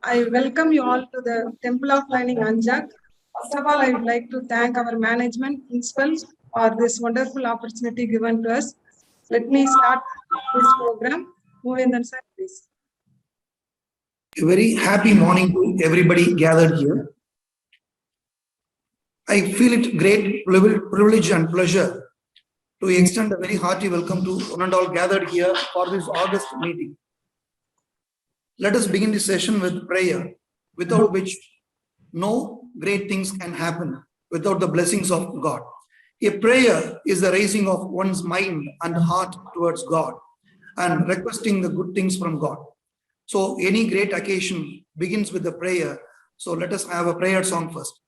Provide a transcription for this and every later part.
I welcome you all to the Temple of Learning Anjak. First of all, I would like to thank our management principals for this wonderful opportunity given to us. Let me start this program. Mohinder sir, please. A very happy morning to everybody gathered here. I feel it great privilege and pleasure to extend a very hearty welcome to one and all gathered here for this August meeting. Let us begin this session with prayer, without which no great things can happen without the blessings of God. A prayer is the raising of one's mind and heart towards God and requesting the good things from God. So any great occasion begins with the prayer. So let us have a prayer song first.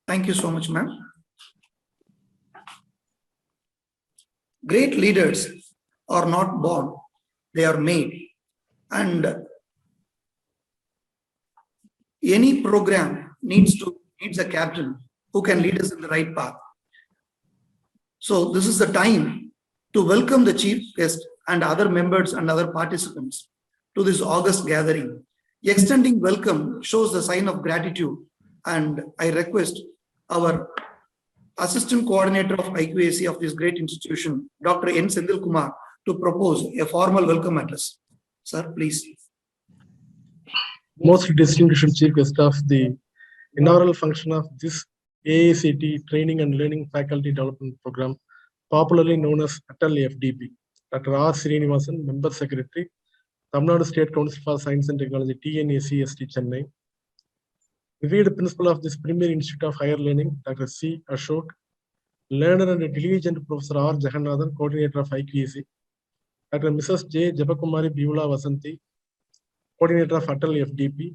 Thank you so much, ma'am. Great leaders are not born, they are made. And any program needs a captain who can lead us in the right path. So this is the time to welcome the chief guest and other members and other participants to this August gathering. Extending welcome shows the sign of gratitude, and I request our Assistant Coordinator of IQAC of this great institution, Dr. N. Sendil Kumar, to propose a formal welcome address. Sir, please. Most distinguished chief guest of the inaugural function of this AACT Training and Learning Faculty Development Program, popularly known as Atal FDP, Dr. R. Srinivasan, Member Secretary, Tamil Nadu State Council for Science and Technology, TNACST, Chennai. Revered Principal of this Premier Institute of Higher Learning, Dr. C. Ashok, Learner and Diligent Professor R. Jagannathan, Coordinator of IQAC, Dr. Mrs. J. Jabakumari Beulah Vasanthi, Coordinator of Atal FDP,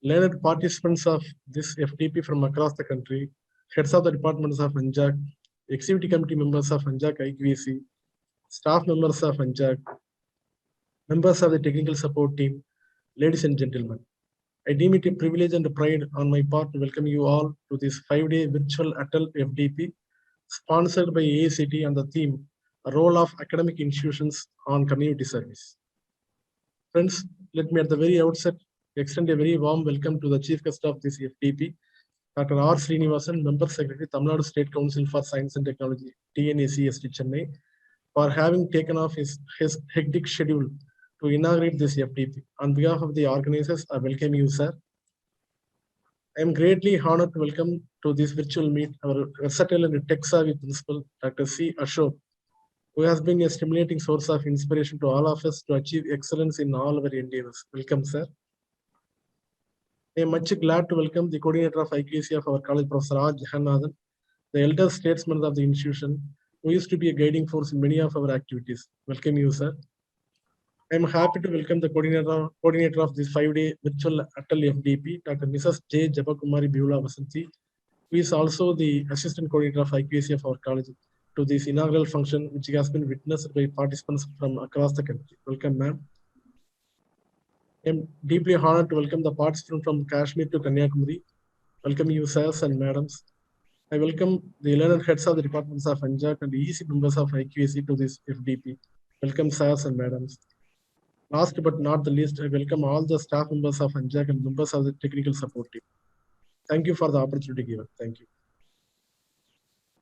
learned participants of this FDP from across the country, heads of the departments of ANJAC, executive committee members of ANJAC IQAC, staff members of ANJAC, members of the technical support team, ladies and gentlemen. I deem it a privilege and a pride on my part to welcome you all to this 5-day virtual Atal FDP, sponsored by AACT on the theme, a role of academic institutions on community service. Friends, let me at the very outset extend a very warm welcome to the chief guest of this FDP, Dr. R. Srinivasan, Member Secretary, Tamil Nadu State Council for Science and Technology, TNACST, Chennai, for having taken off his hectic schedule to inaugurate this FDP. On behalf of the organizers, I welcome you, sir. I am greatly honored to welcome to this virtual meet our versatile and tech-savvy principal, Dr. C. Ashok, who has been a stimulating source of inspiration to all of us to achieve excellence in all our endeavors. Welcome, sir. I am much glad to welcome the coordinator of IQAC of our college, Professor R. Jagannathan, the elder statesman of the institution, who used to be a guiding force in many of our activities. Welcome you, sir. I am happy to welcome the coordinator of this 5-day virtual Atal FDP, Dr. Mrs. J. Jabakumari Beulah Vasanthi, who is also the assistant coordinator of IQAC of our college, to this inaugural function, which has been witnessed by participants from across the country. Welcome, ma'am. I am deeply honored to welcome the participants from Kashmir to Kanyakumari. Welcome you, sirs and madams. I welcome the learned heads of the departments of ANJAC and EC members of IQAC to this FDP. Welcome, sirs and madams. Last but not the least, I welcome all the staff members of ANJAC and members of the technical support team. Thank you for the opportunity given. Thank you.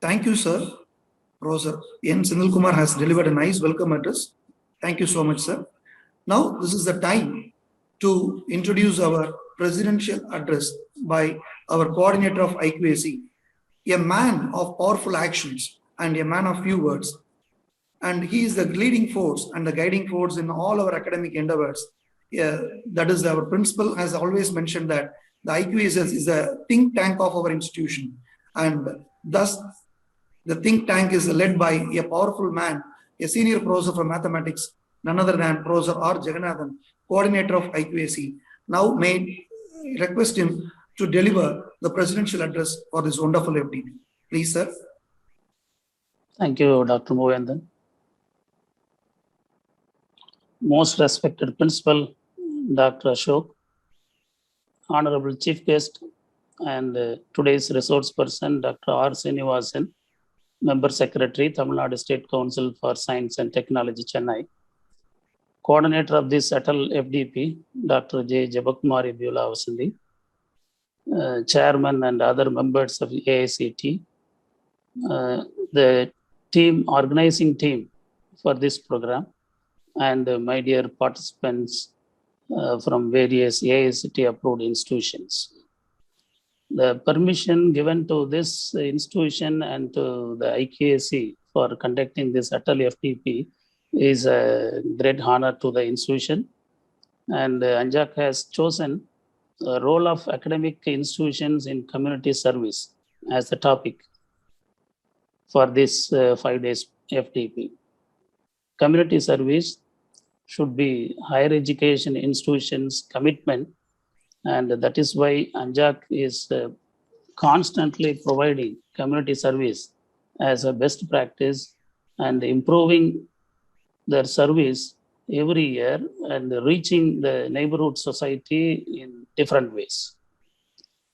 Thank you, sir. Professor N. Senthilkumar has delivered a nice welcome address. Thank you so much, sir. Now, this is the time to introduce our presidential address by our coordinator of IQAC, a man of powerful actions and a man of few words. And he is the leading force and the guiding force in all our academic endeavors. That is, our principal has always mentioned that the IQAS is the think tank of our institution. And thus, the think tank is led by a powerful man, a senior professor for mathematics, none other than Professor R. Jagannathan, coordinator of IQAC. Now may request him to deliver the presidential address for this wonderful FDP. Please, sir. Thank you, Dr. Mohandan. Most respected Principal, Dr. Ashok, Honorable Chief Guest, and today's resource person, Dr. R. Srinivasan, Member Secretary, Tamil Nadu State Council for Science and Technology, Chennai. Coordinator of this Atal FDP, Dr. J. Jabakumari Bula Vasandi, Chairman and other members of AICT, the organizing team for this program, and my dear participants from various AICT approved institutions. The permission given to this institution and to the IQAC for conducting this Atal FDP is a great honor to the institution. And ANJAC has chosen the role of academic institutions in community service as the topic for this 5 days FDP. Community service should be higher education institutions' commitment, and that is why ANJAC is constantly providing community service as a best practice and improving their service every year and reaching the neighborhood society in different ways.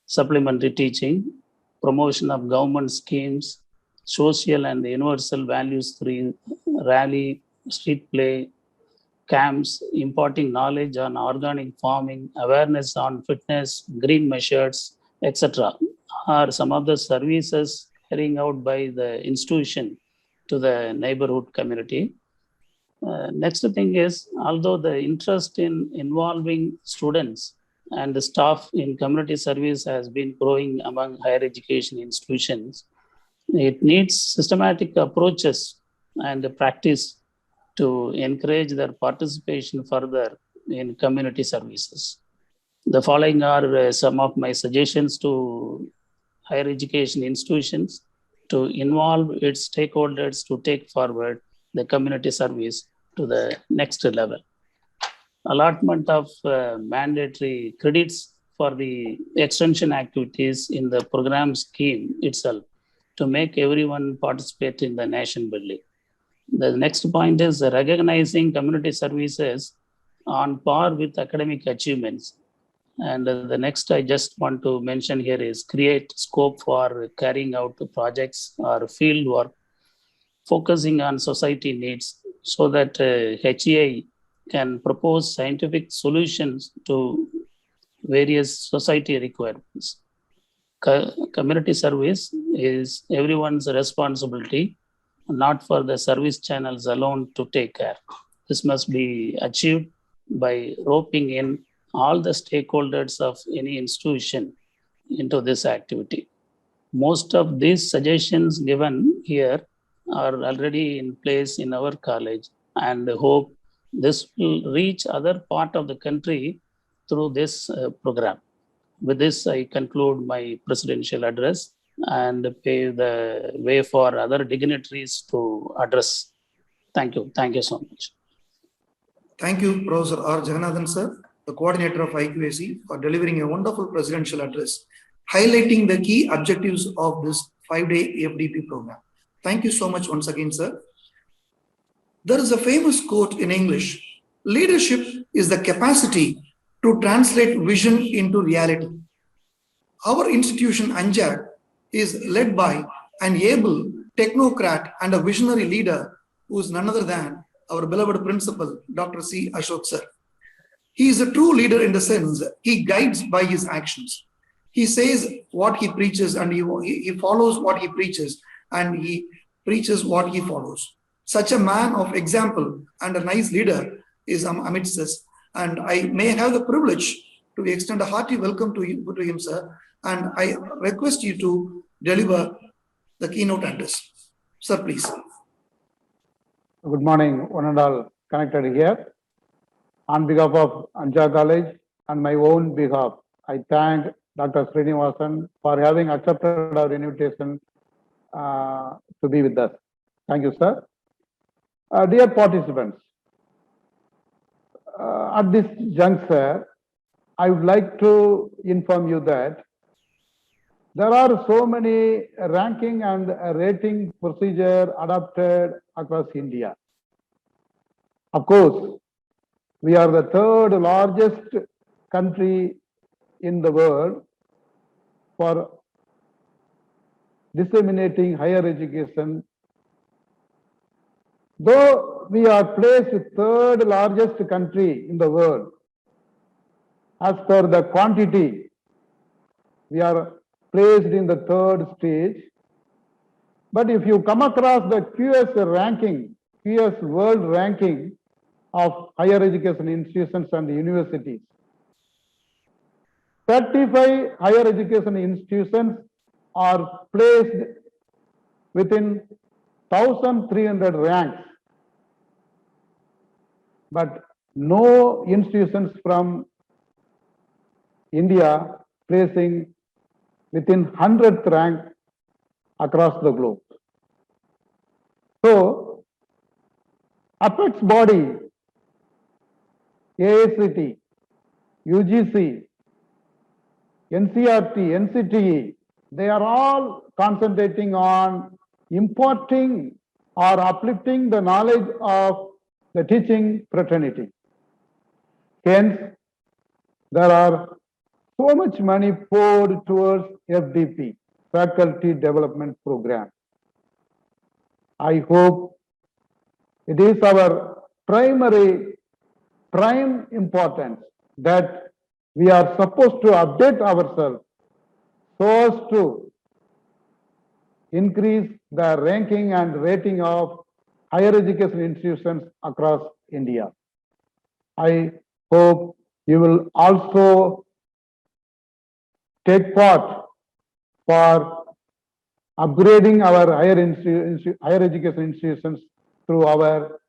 Supplementary teaching, promotion of government schemes, social and universal values through rally, street play, camps, imparting knowledge on organic farming, awareness on fitness, green measures, etc. are some of the services carrying out by the institution to the neighborhood community. Next thing is, although the interest in involving students and the staff in community service has been growing among higher education institutions, it needs systematic approaches and practice to encourage their participation further in community services. The following are some of my suggestions to higher education institutions to involve its stakeholders to take forward the community service to the next level. Allotment of mandatory credits for the extension activities in the program scheme itself to make everyone participate in the nation building. The next point is recognizing community services on par with academic achievements. And the next I just want to mention here is create scope for carrying out projects or field work, focusing on society needs so that HEI can propose scientific solutions to various society requirements. Community service is everyone's responsibility, not for the service channels alone to take care. This must be achieved by roping in all the stakeholders of any institution into this activity. Most of these suggestions given here are already in place in our college, and hope this will reach other part of the country through this program. With this, I conclude my presidential address and pave the way for other dignitaries to address. Thank you. Thank you so much. Thank you, Professor R. Jagannathan, sir, the coordinator of IQAC, for delivering a wonderful presidential address, highlighting the key objectives of this 5-day FDP program. Thank you so much once again, sir. There is a famous quote in English: leadership is the capacity to translate vision into reality. Our institution, ANJAC, is led by an able technocrat and a visionary leader who is none other than our beloved principal, Dr. C. Ashok sir. He is a true leader in the sense he guides by his actions. He says what he preaches and he follows what he preaches and he preaches what he follows. Such a man of example and a nice leader is amidst us. And I may have the privilege to extend a hearty welcome to him, sir. And I request you to deliver the keynote address. Sir, please. Good morning, one and all connected here. On behalf of Anja College and my own behalf, I thank Dr. Srinivasan for having accepted our invitation to be with us. Thank you, sir. Dear participants, at this juncture, I would like to inform you that there are so many ranking and rating procedure adopted across India. Of course, we are the third largest country in the world for disseminating higher education. Though we are placed third largest country in the world, as per the quantity, we are placed in the third stage. But if you come across the QS ranking, QS world ranking of higher education institutions and universities, 35 higher education institutions are placed within 1,300 ranks, but no institutions from India placing within 100th rank across the globe. So, apex body, AICTE, UGC, NCERT, NCTE, they are all concentrating on imparting or uplifting the knowledge of the teaching fraternity. Hence, there are so much money poured towards FDP, Faculty Development Program. I hope it is our prime importance that we are supposed to update ourselves so as to increase the ranking and rating of higher education institutions across India. I hope you will also take part for upgrading our higher education institutions through our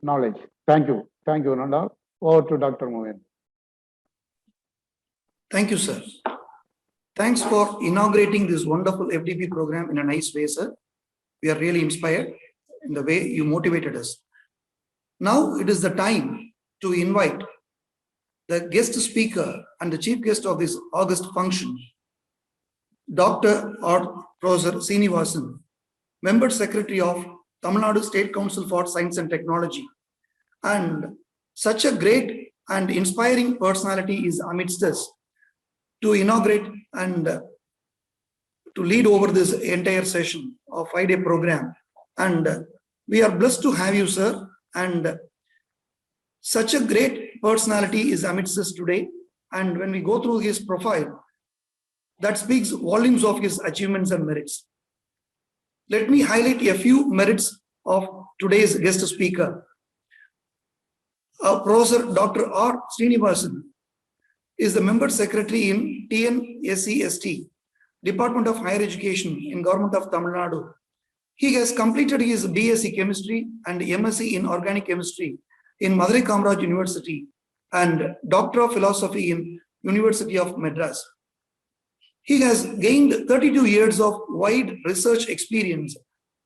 knowledge. Thank you. Thank you, Nanda. Over to Dr. Mohan. Thank you, sir. Thanks for inaugurating this wonderful FDP program in a nice way, sir. We are really inspired in the way you motivated us. Now it is the time to invite the guest speaker and the chief guest of this August function, Dr. or Professor Srinivasan, Member Secretary of Tamil Nadu State Council for Science and Technology. And such a great and inspiring personality is amidst us to inaugurate and to lead over this entire session of 5-day program. And we are blessed to have you, sir. And such a great personality is amidst us today. And when we go through his profile, that speaks volumes of his achievements and merits. Let me highlight a few merits of today's guest speaker. Professor Dr. R. Srinivasan is the member secretary in TNSEST, Department of Higher Education in Government of Tamil Nadu. He has completed his BSc Chemistry and MSc in Organic Chemistry in Madurai Kamaraj University and Doctor of Philosophy in University of Madras. He has gained 32 years of wide research experience,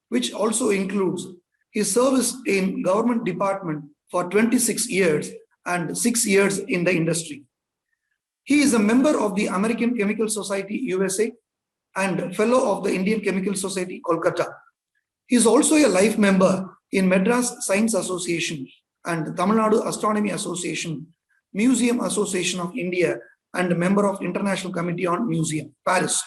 which also includes his service in government department for 26 years and 6 years in the industry. He is a member of the American Chemical Society USA and fellow of the Indian Chemical Society Kolkata. He is also a life member in Madras Science Association and Tamil Nadu Astronomy Association, Museum Association of India, and a member of International Committee on Museum, Paris.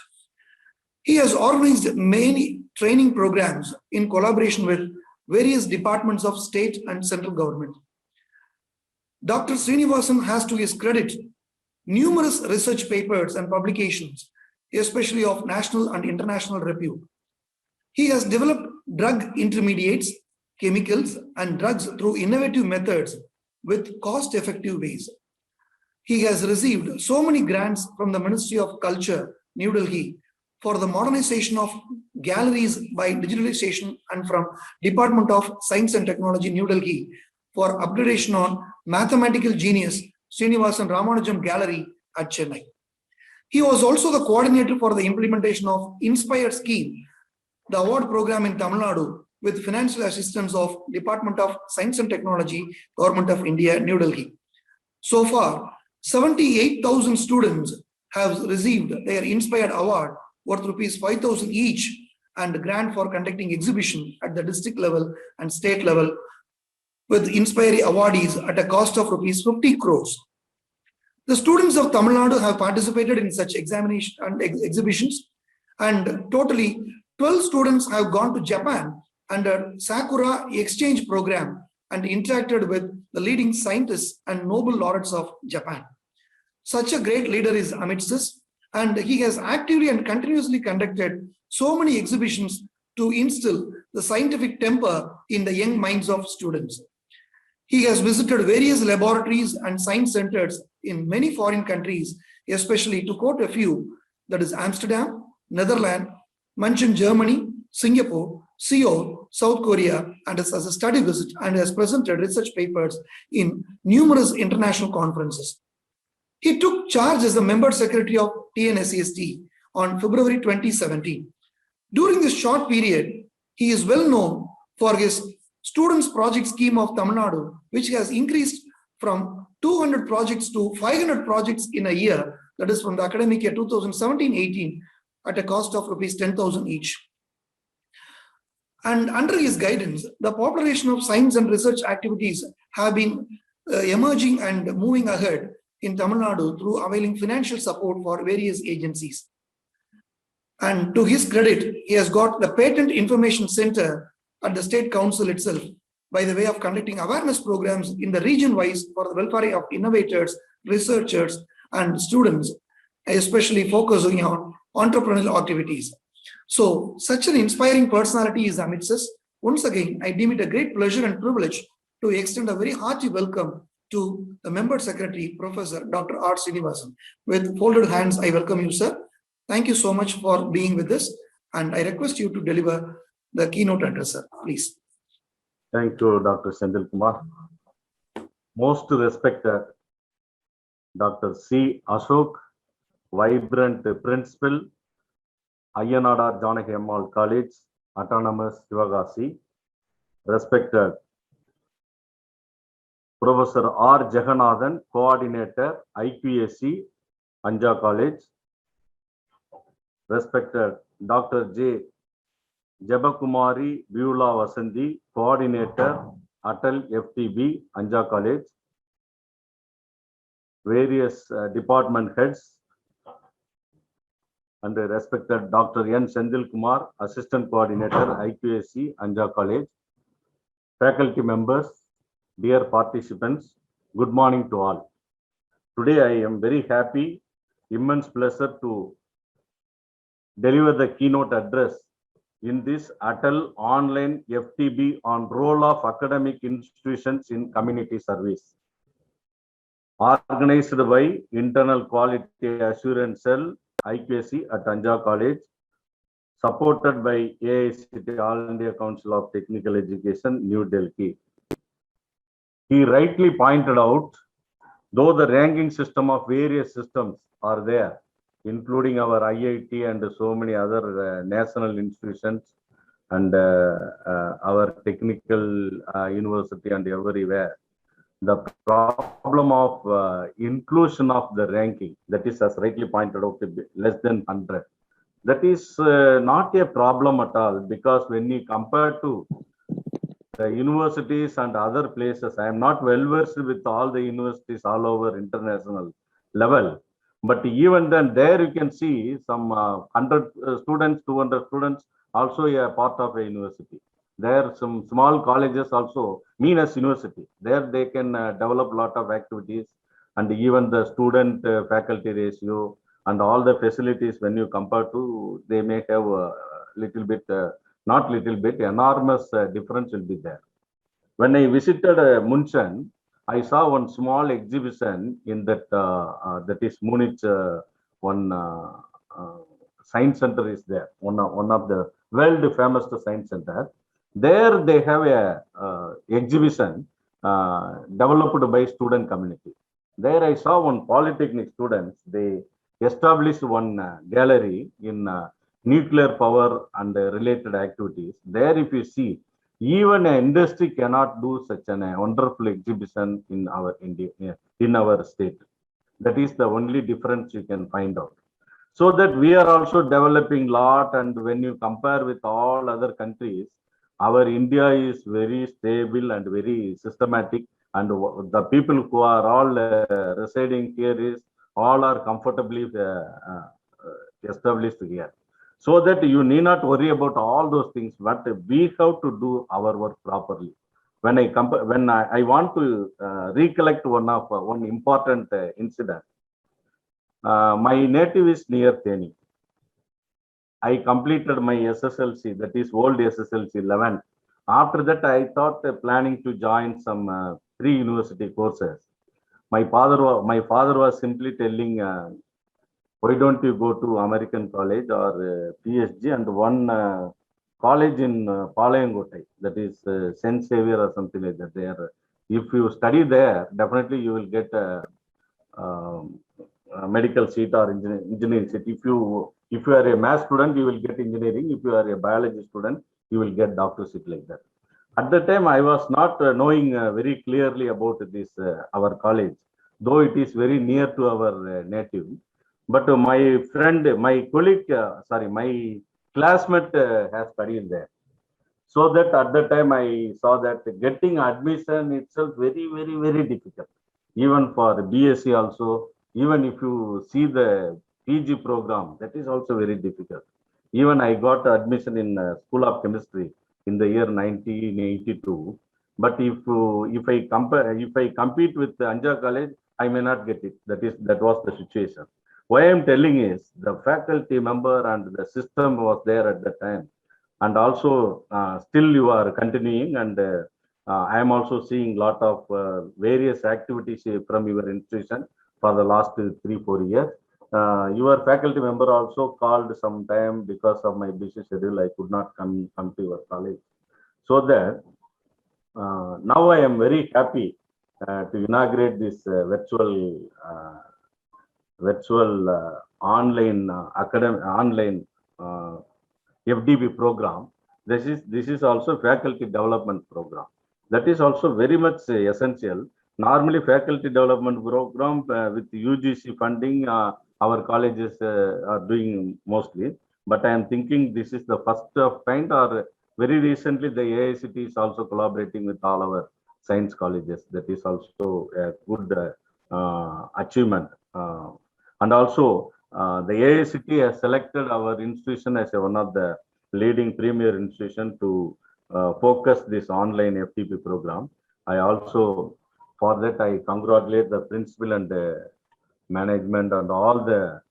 He has organized many training programs in collaboration with various departments of state and central government. Dr. Srinivasan has to his credit numerous research papers and publications, especially of national and international repute. He has developed drug intermediates, chemicals, and drugs through innovative methods with cost-effective ways. He has received so many grants from the Ministry of Culture, New Delhi, for the modernization of galleries by digitalization, and from Department of Science and Technology, New Delhi, for upgradation on mathematical genius Srinivasan Ramanujam Gallery at Chennai. He was also the coordinator for the implementation of Inspire scheme, the award program in Tamil Nadu, with financial assistance of Department of Science and Technology, Government of India, New Delhi. So far, 78,000 students have received their Inspired Award worth rupees 5,000 each, and grant for conducting exhibition at the district level and state level, with Inspire awardees at a cost of rupees 50 crores. The students of Tamil Nadu have participated in such examination and exhibitions, and totally 12 students have gone to Japan under Sakura exchange program and interacted with the leading scientists and Nobel laureates of Japan. Such a great leader is amidst us, and he has actively and continuously conducted so many exhibitions to instill the scientific temper in the young minds of students. He has visited various laboratories and science centers in many foreign countries, especially, to quote a few, that is Amsterdam, Netherlands, Munchen, Germany, Singapore, Seoul, South Korea, and as a study visit, and has presented research papers in numerous international conferences. He took charge as the member secretary of TNSEST on February 2017. During this short period, he is well known for his Students Project Scheme of Tamil Nadu, which has increased from 200 projects to 500 projects in a year, that is from the academic year 2017-18, at a cost of rupees 10,000 each. And under his guidance, the population of science and research activities have been emerging and moving ahead in Tamil Nadu through availing financial support for various agencies. And to his credit, he has got the Patent Information Center at the State Council itself, by the way of conducting awareness programs in the region-wise for the welfare of innovators, researchers, and students, especially focusing on entrepreneurial activities. So, such an inspiring personality is amidst us. Once again, I deem it a great pleasure and privilege to extend a very hearty welcome to the Member Secretary, Professor Dr. R. Srinivasan. With folded hands, I welcome you, sir. Thank you so much for being with us, and I request you to deliver the keynote address, sir, please. Thank you, Dr. Sendil Kumar. Most respected Dr. C. Ashok, vibrant principal, Ayyanadar Janaki Ammal College, Autonomous Sivagasi. Respected Professor R. Jagannathan, coordinator, IQAC, Anja College. Respected Dr. J. Jabakumari Beulah Vasanthi, coordinator, Atal FTB, Anja College. Various department heads, and respected Dr. N. Sendil Kumar, assistant coordinator, IQAC, Anja College. Faculty members, dear participants, good morning to all. Today I am very happy, immense pleasure to deliver the keynote address in this Atal online FTB on role of academic institutions in community service, organized by Internal Quality Assurance Cell, IQAC at Anja College, supported by AICTE, All India Council of Technical Education, New Delhi. He rightly pointed out, though the ranking system of various systems are there, including our IIT and so many other national institutions and our technical university and everywhere, the problem of inclusion of the ranking, that is, as rightly pointed out, less than 100. That is not a problem at all, because when you compare to the universities and other places, I am not well versed with all the universities all over international level, but even then there you can see some 100 students, 200 students also a part of a university. There are some small colleges also mean as university. There they can develop a lot of activities and even the student faculty ratio and all the facilities when you compare to, they may have a little bit, not little bit, enormous difference will be there. When I visited Munchen, I saw one small exhibition in that, that is Munich, one science center is there, one of the world famous science center. There they have a exhibition developed by student community. There I saw one polytechnic students, they established one gallery in nuclear power and related activities. There if you see, even an industry cannot do such a wonderful exhibition in our India, in our state. That is the only difference you can find out. So that we are also developing lot, and when you compare with all other countries, our India is very stable and very systematic, and the people who are all residing here is all are comfortably established here. So that you need not worry about all those things, but we have to do our work properly. When I compare, when I want to recollect one important incident. My native is near Theni. I completed my SSLC, that is old SSLC 11. After that, I thought planning to join some pre-university courses. My father was simply telling, why don't you go to American college or PSG, and one college in Palayangotai, that is Saint Xavier or something like that. There, if you study there, definitely you will get a medical seat or engineering seat. If you are a math student, you will get engineering. If you are a biology student, you will get doctor seat like that. At the time, I was not knowing very clearly about this our college, though it is very near to our native. But my friend, my colleague, my classmate has studied there. So that at the time I saw that getting admission itself very, very, very difficult. Even for BSc also, even if you see the PG program, that is also very difficult. Even I got admission in School of Chemistry in the year 1982. But if I compete with Anja College, I may not get it. That was the situation. Why I'm telling is the faculty member and the system was there at the time, and also still you are continuing, and I am also seeing lot of various activities from your institution for the last 3-4 years. Your faculty member also called sometime because of my busy schedule. I could not come to your college. So that now I am very happy to inaugurate this virtual online online FDP program. This is also faculty development program. That is also very much essential. Normally, faculty development program with UGC funding, our colleges are doing mostly. But I am thinking this is the first of kind, or very recently the AICT is also collaborating with all our science colleges. That is also a good achievement. And also, the AICT has selected our institution as one of the leading premier institution to focus this online FTP program. I also, for that, I congratulate the principal and the management and all the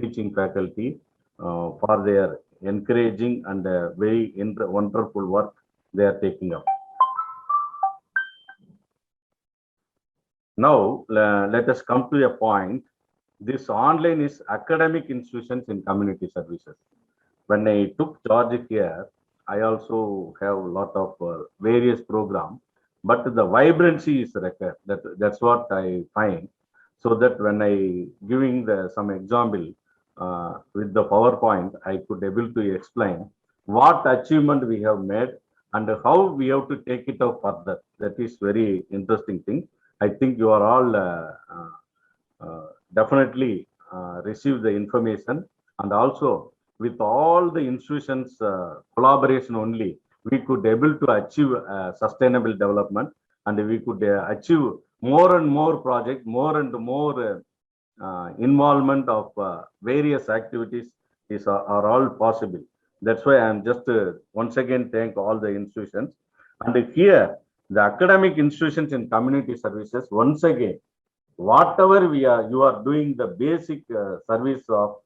teaching faculty for their encouraging and very wonderful work they are taking up. Now, let us come to a point. This online is academic institutions in community services. When I took charge here, I also have a lot of various programs, but the vibrancy is required. That's what I find. So that when I giving some example with the PowerPoint, I could able to explain what achievement we have made and how we have to take it up further. That is very interesting thing. I think you are all definitely receive the information, and also with all the institutions collaboration only, we could able to achieve sustainable development, and we could achieve more and more projects, more and more involvement of various activities are all possible. That's why I am just once again thank all the institutions. And here the academic institutions in community services, once again whatever you are doing the basic service of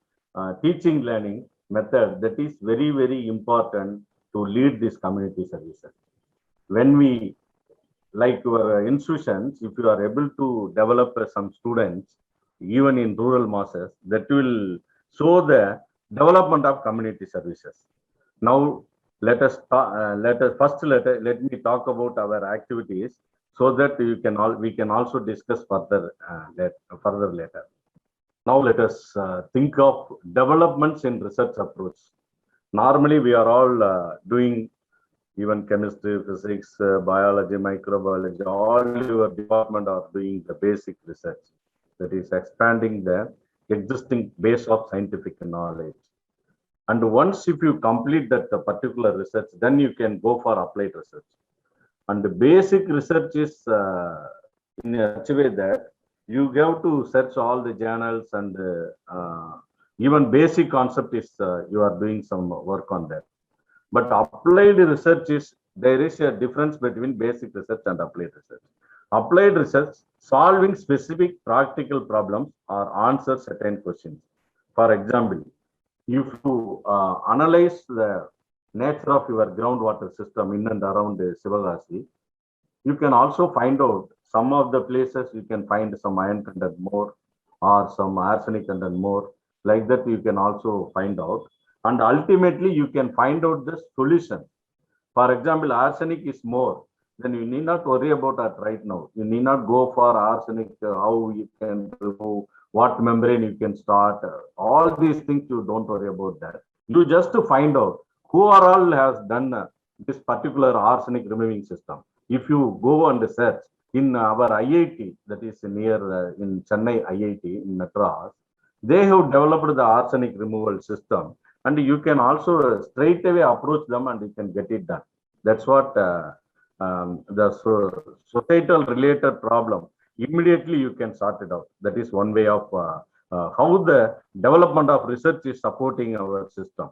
teaching learning method, that is very, very important to lead these community services. When we, like your institutions, if you are able to develop some students, even in rural masses, that will show the development of community services. Now, let us let me talk about our activities, so that we can also discuss further later. Now, let us think of developments in research approach. Normally, we are all doing even chemistry, physics, biology, microbiology, all your department are doing the basic research, that is expanding the existing base of scientific knowledge. And once if you complete that particular research, then you can go for applied research. And the basic research is in such a way that you have to search all the journals, and even basic concept is you are doing some work on that. But applied research is, there is a difference between basic research and applied research. Applied research, solving specific practical problems or answer certain questions. For example, if you analyze the nature of your groundwater system in and around Sivagasi, you can also find out some of the places you can find some iron content more or some arsenic content more. Like that, you can also find out. And ultimately, you can find out the solution. For example, arsenic is more, then you need not worry about that right now. You need not go for arsenic, how you can remove, what membrane you can start. All these things, you don't worry about that. You just to find out who are all has done this particular arsenic removing system. If you go and search in our IIT, that is near in Chennai IIT in Madras, they have developed the arsenic removal system. And you can also straight away approach them and you can get it done. That's what the societal related problem, immediately you can sort it out. That is one way of how the development of research is supporting our system.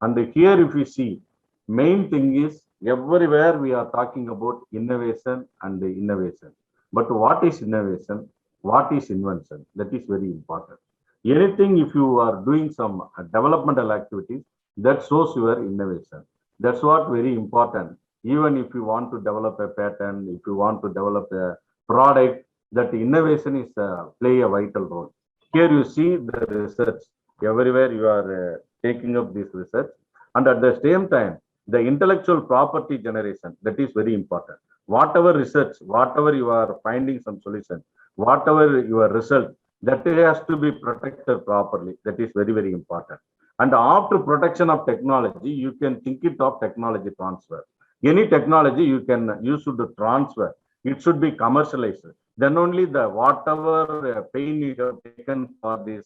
And here, if we see, main thing is everywhere we are talking about innovation and innovation. But what is innovation? What is invention? That is very important. Anything, if you are doing some developmental activities, that shows your innovation. That's what very important. Even if you want to develop a patent, if you want to develop a product, that innovation is play a vital role. Here you see the research. Everywhere you are taking up this research. And at the same time, the intellectual property generation, that is very important. Whatever research, whatever you are finding some solution, whatever your result, that has to be protected properly. That is very, very important. And after protection of technology, you can think it of technology transfer. Any technology you should transfer. It should be commercialized. Then only the whatever pain you have taken for this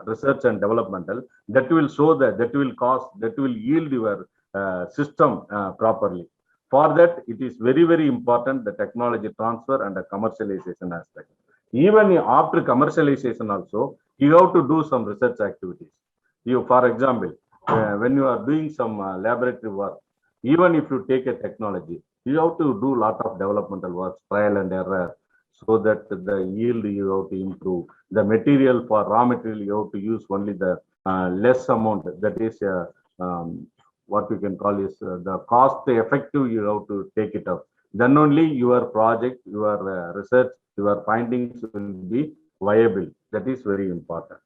research and developmental, that will show that will cost, that will yield your system properly. For that, it is very, very important, the technology transfer and the commercialization aspect. Even after commercialization also, you have to do some research activities. You, for example, when you are doing some laboratory work, even if you take a technology, you have to do a lot of developmental work, trial and error, so that the yield you have to improve. The material, for raw material, you have to use only the less amount. That is what we can call is the cost effective, you have to take it up. Then only your project, your research, your findings will be viable. That is very important.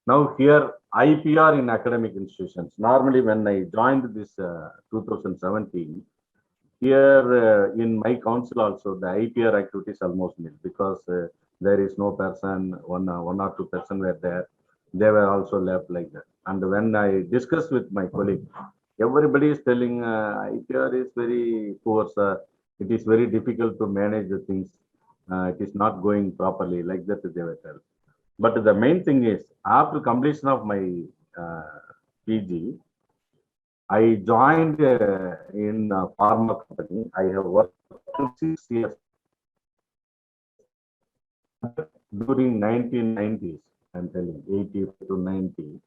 Now here, IPR in academic institutions. Normally when I joined this 2017, here in my council also, the IPR activities almost nil, because there is no person, one or two person were there. They were also left like that. And when I discussed with my colleague, everybody is telling IPR is very poor, sir. It is very difficult to manage the things. It is not going properly, like that they were telling. But the main thing is, after completion of my PG, I joined in a pharma company. I have worked for 6 years during 1990s. I'm telling 80 to 90.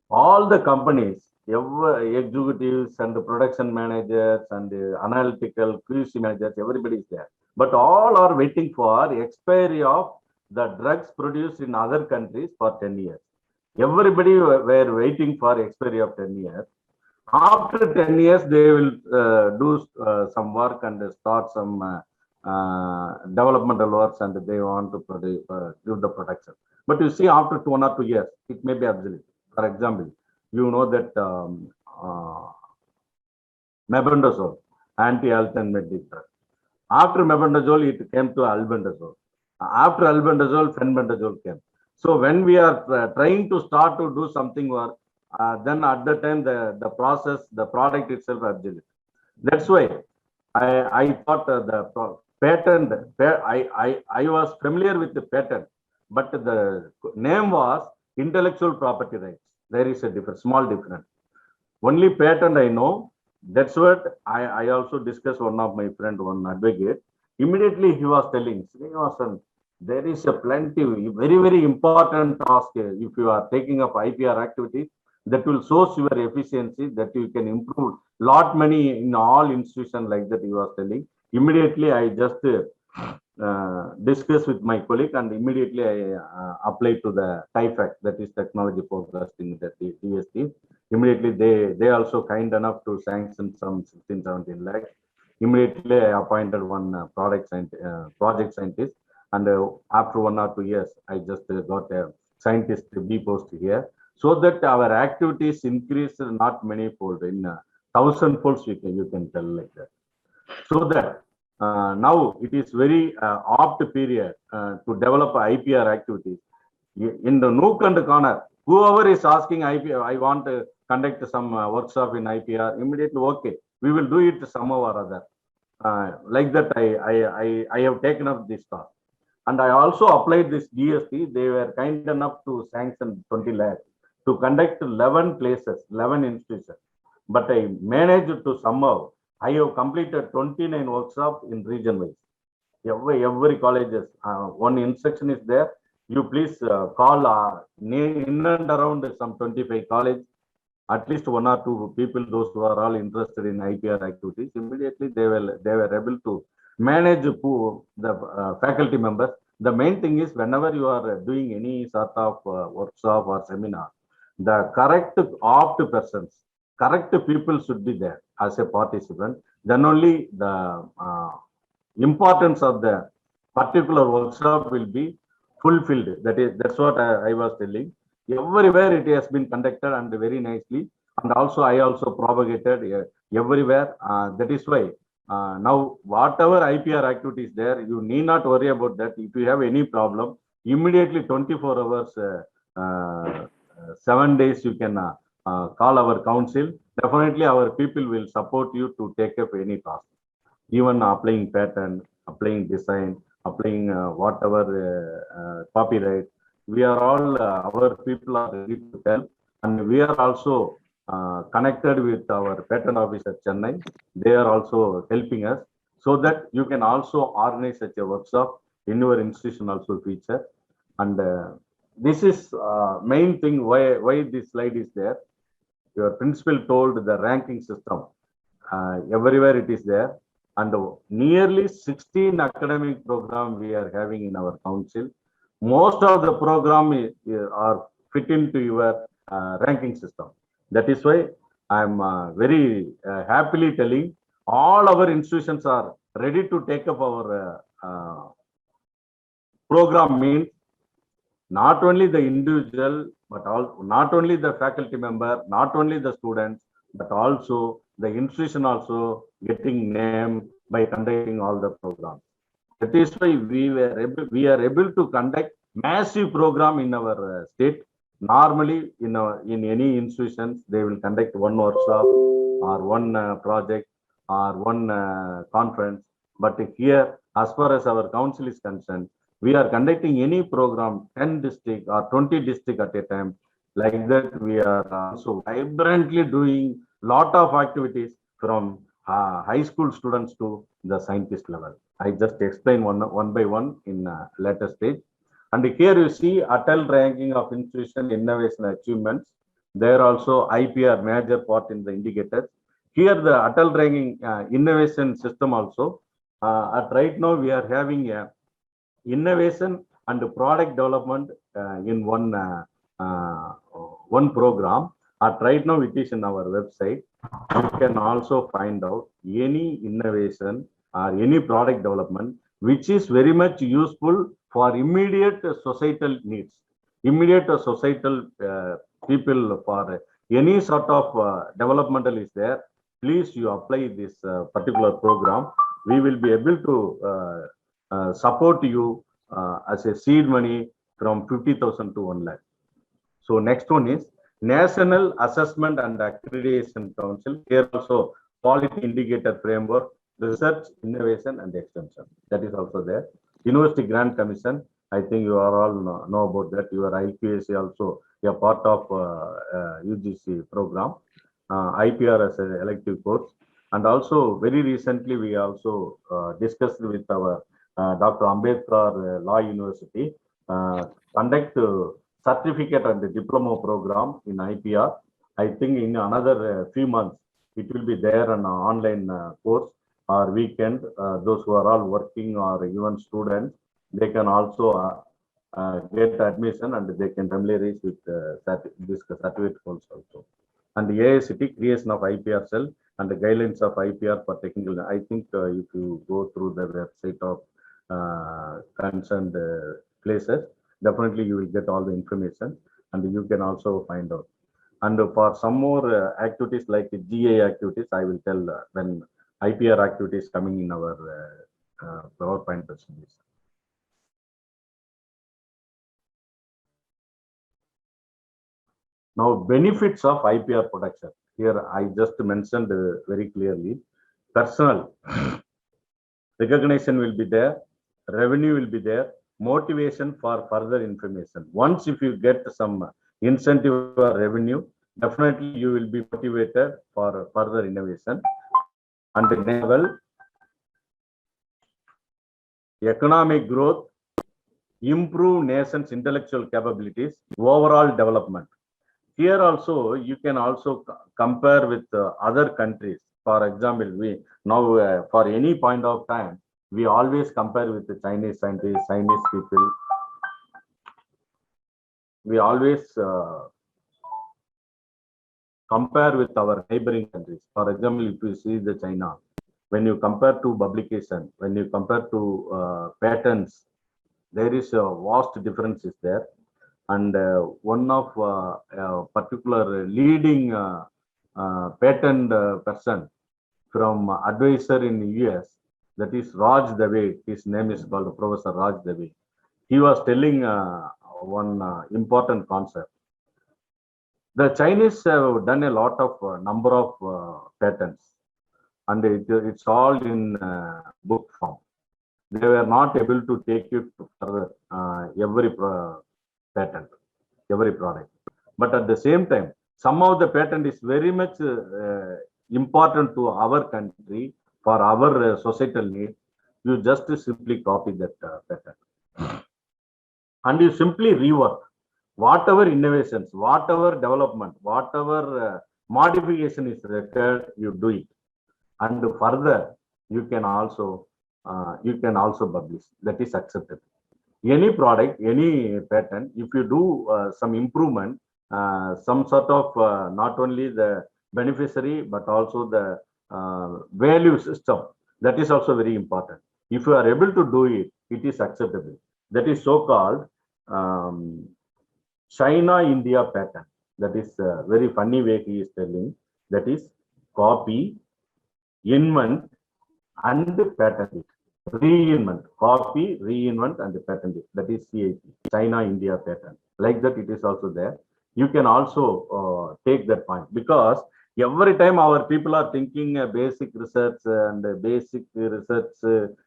All the companies executives and the production managers and the analytical QC managers, everybody is there. But all are waiting for expiry of the drugs produced in other countries for 10 years. Everybody were waiting for expiry of 10 years. After 10 years, they will do some work and start some developmental works, and they want to produce, do the production. But you see, after 1 or 2 years, it may be obsolete. For example, you know that mebendazole, anti-Alzheimer's drug. After mebendazole, it came to albendazole. After albendazole, fenbendazole came. So when we are trying to start to do something work, then at the time the process, the product itself obsolete. That's why I thought the patent. I was familiar with the patent, but the name was intellectual property rights. There is a difference, small difference. Only patent I know. That's what I also discussed one of my friend, one advocate. Immediately he was telling, Srinivasan, there is a plenty, very, very important task. If you are taking up IPR activities, that will source your efficiency, that you can improve lot many in all institutions like that he was telling. Immediately I just discussed with my colleague, and immediately I applied to the TIFAC, that is technology forecasting, that is TST. Immediately they also kind enough to sanction some 16-17 lakhs. Immediately I appointed one project scientist, and after 1 or 2 years, I just got a scientist B post here, so that our activities increase not many fold, in 1,000 folds you can tell like that. So that now it is very apt period to develop IPR activities. In the nook and corner, whoever is asking IPR, I want to conduct some workshop in IPR, immediately, okay, we will do it somehow or other. Like that, I have taken up this task. And I also applied this GST. They were kind enough to sanction 20 lakhs to conduct 11 places, 11 institutions. But I managed to somehow, I have completed 29 workshops in region wise. Every colleges, one instruction is there. You please call in and around some 25 college, at least 1 or 2 people, those who are all interested in IPR activities. Immediately they were able to manage the faculty members. The main thing is, whenever you are doing any sort of workshop or seminar, the correct opt persons, correct people should be there as a participant. Then only the importance of the particular workshop will be fulfilled. That's what I was telling. Everywhere it has been conducted and very nicely, and also I also propagated everywhere. That is why now whatever IPR activities there, you need not worry about that. If you have any problem, immediately 24 hours, 7 days you can call our council. Definitely our people will support you to take up any task, even applying patent, applying design, applying whatever copyright. We are all, our people are ready to help, and we are also connected with our patent office at Chennai. They are also helping us, so that you can also organize such a workshop in your institution also feature. And this is main thing why this slide is there. Your principal told the ranking system, everywhere it is there, and nearly 16 academic program we are having in our council. Most of the program are fit into your ranking system. That is why I'm very happily telling all our institutions are ready to take up our program. Means not only the individual, but also not only the faculty member, not only the students, but also the institution also getting named by conducting all the programs. That is why we are able to conduct massive program in our state. Normally, in any institutions, they will conduct one workshop or one project or one conference. But here, as far as our council is concerned, we are conducting any program, 10 district or 20 district at a time. Like that, we are also vibrantly doing lot of activities from high school students to the scientist level. I just explain one by one in later stage. And here you see Atal ranking of institution innovation achievements. There also IPR major part in the indicators. Here the Atal Ranking Innovation System also. At right now we are having a innovation and product development in one program. At right now it is in our website. You can also find out any innovation or any product development which is very much useful for immediate societal needs, immediate societal people for any sort of developmental is there. Please you apply this particular program. We will be able to support you as a seed money from 50,000 to 1 lakh. So next one is National Assessment and Accreditation Council. Here also quality indicator framework, research, innovation and extension. That is also there. University Grant Commission. I think you are all know about that. Your IQAC also a part of UGC program. IPR as an elective course. And also very recently we also discussed with our Dr. Ambedkar Law University conduct certificate and diploma program in IPR. I think in another few months it will be there an online course or weekend. Those who are all working or even students, they can also get admission and they can familiarize with this certificate course also. And the AICTE creation of IPR cell and the guidelines of IPR for technical. I think if you go through the website of concerned places, definitely you will get all the information and you can also find out. And for some more activities like GA activities, I will tell when IPR activities coming in our PowerPoint presentation. Now, benefits of IPR production. Here I just mentioned very clearly. Personal recognition will be there, revenue will be there, motivation for further information. Once if you get some incentive or revenue, definitely you will be motivated for further innovation. And enable economic growth, improve nation's intellectual capabilities, overall development. Here also you can also compare with other countries. For example, we now for any point of time we always compare with the Chinese scientists, Chinese people. We always compare with our neighboring countries. For example, if you see the China, when you compare to publication, when you compare to patents, there is a vast difference is there. And one of particular leading patent person from advisor in the US, that is Raj Dave. His name is called Professor Raj Dave. He was telling one important concept. The Chinese have done a lot of number of patents, and it's all in book form. They were not able to take it further every patent, every product. But at the same time, some of the patent is very much important to our country for our societal need. You just simply copy that patent and you simply rework whatever innovations, whatever development, whatever modification is required, you do it. And further, you can also publish. That is acceptable. Any product, any patent, if you do some improvement, some sort of not only the beneficiary but also the value system, that is also very important. If you are able to do it, it is acceptable. That is so-called China-India pattern. That is a very funny way he is telling. That is copy, invent, and patent it. Reinvent, copy, reinvent, and patent it. That is CIP, China-India pattern. Like that, it is also there. You can also take that point, because every time our people are thinking basic research and basic research,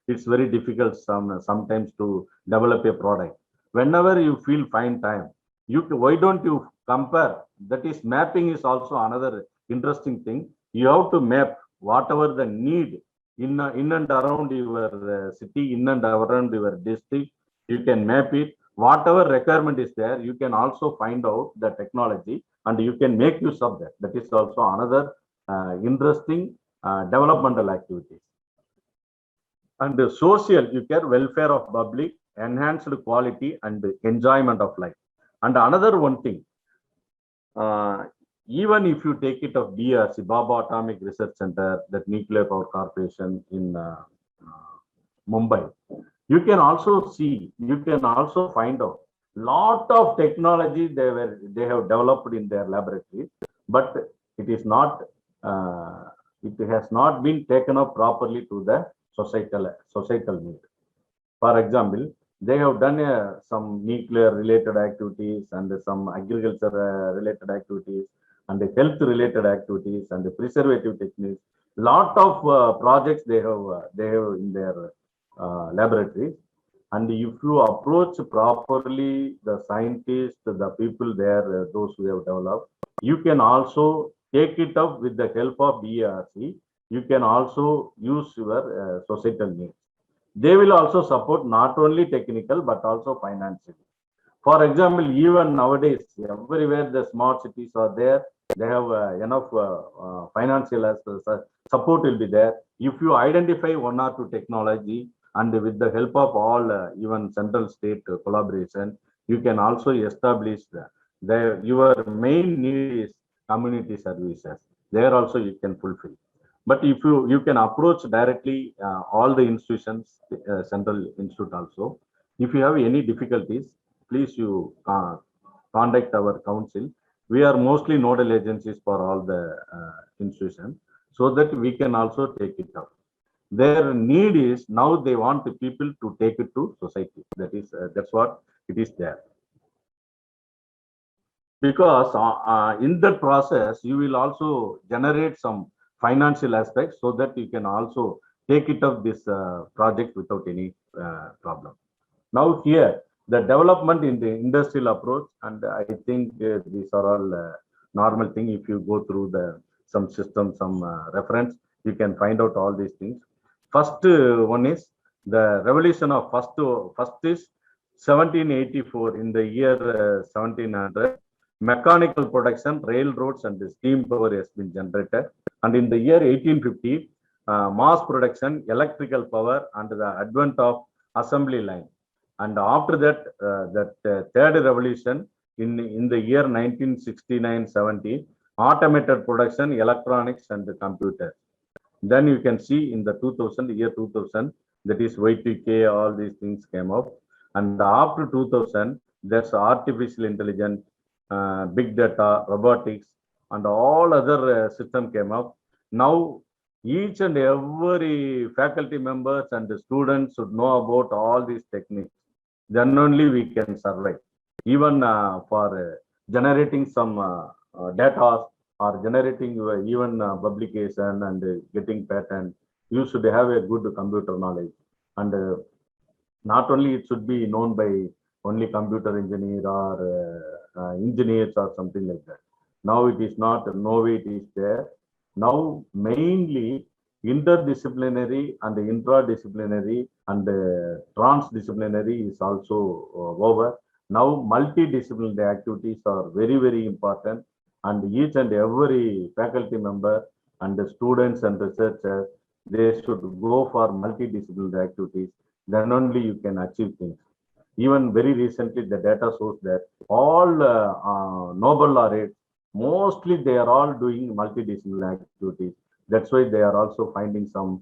it's very difficult sometimes to develop a product. Whenever you feel find time, why don't you compare? That is, mapping is also another interesting thing. You have to map whatever the need in and around your city, in and around your district. You can map it. Whatever requirement is there, you can also find out the technology and you can make use of that. That is also another interesting developmental activities. And the social, you care welfare of public, enhanced quality and enjoyment of life. And another one thing, even if you take it of BRC, Baba Atomic Research Center, that Nuclear Power Corporation in Mumbai, you can also see, you can also find out lot of technology they have developed in their laboratories, but it is not, it has not been taken up properly to the societal need. For example, they have done some nuclear related activities and some agriculture related activities and the health related activities and the preservative techniques. Lot of projects they have in their laboratories. And if you approach properly the scientists, the people there, those who have developed, you can also take it up with the help of BRC. You can also use your societal needs. They will also support not only technical but also financially. For example, even nowadays, everywhere the smart cities are there, they have enough financial support will be there. If you identify one or two technology, and with the help of all even central state collaboration, you can also establish your main need is community services. There also you can fulfill. But if you can approach directly all the institutions, central institute also. If you have any difficulties, please you contact our council. We are mostly nodal agencies for all the institutions, so that we can also take it up. Their need is now they want the people to take it to society. That is, that's what it is there. Because in that process, you will also generate some financial aspects so that you can also take it up this project without any problem. Now here, the development in the industrial approach, and I think these are all normal thing. If you go through some system, some reference, you can find out all these things. First one is the revolution of first is 1784. In the year 1700, mechanical production, railroads and steam power has been generated. And in the year 1850, mass production, electrical power and the advent of assembly line. And after that, third revolution in the year 1969-70, automated production, electronics and the computers. Then you can see in the year 2000, that is Y2K, all these things came up. And after 2000, there's artificial intelligence, big data, robotics, and all other system came up. Now, each and every faculty members and the students should know about all these techniques. Then only we can survive. Even for generating some data, or generating even publication and getting patent, you should have a good computer knowledge. And not only it should be known by only computer engineer or engineers or something like that. Now it is not, no way it is there. Now mainly interdisciplinary and intradisciplinary and transdisciplinary is also over. Now multidisciplinary activities are very, very important. And each and every faculty member and the students and researchers, they should go for multidisciplinary activities. Then only you can achieve things. Even very recently, the data shows that all Nobel laureates, mostly they are all doing multidisciplinary activities. That's why they are also finding some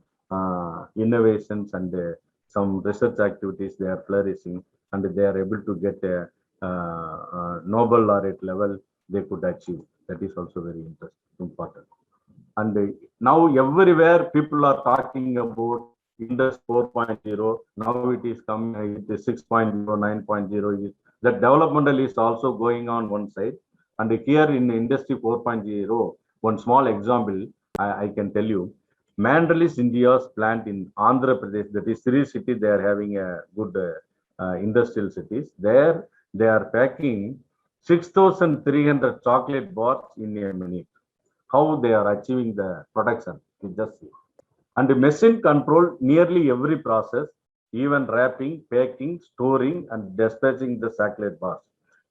innovations and some research activities they are flourishing, and they are able to get a Nobel laureate level they could achieve. That is also very important. And now everywhere people are talking about Industry 4.0. Now it is coming, it is 6.0, 9.0. That developmental is also going on one side. And here in Industry 4.0, one small example I can tell you. Mandalis India's plant in Andhra Pradesh, that is Sri city, they are having a good industrial cities. There they are packing 6,300 chocolate bars in a minute. How they are achieving the production, you just see. And the machine control nearly every process, even wrapping, packing, storing, and dispatching the chocolate bars.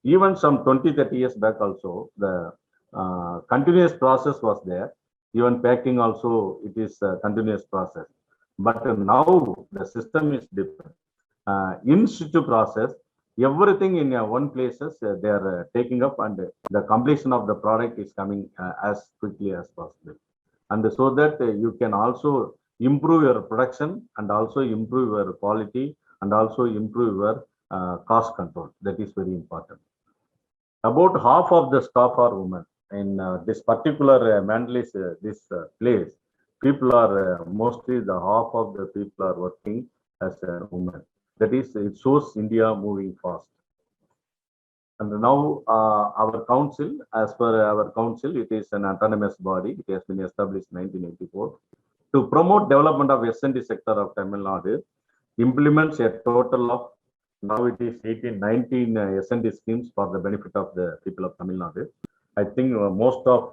Even some 20-30 years back also, the continuous process was there. Even packing also, it is a continuous process. But now the system is different. In situ process, everything in one places they are taking up, and the completion of the product is coming as quickly as possible. And so that you can also improve your production and also improve your quality and also improve your cost control. That is very important. About half of the staff are women. In this particular Mandalay, this place, people are mostly the half of the people are working as a woman. That is, it shows India moving fast. And now our council, as per our council, it is an autonomous body. It has been established in 1984 to promote development of S&T sector of Tamil Nadu, implements a total of, now it is 19 S&T schemes for the benefit of the people of Tamil Nadu. I think most of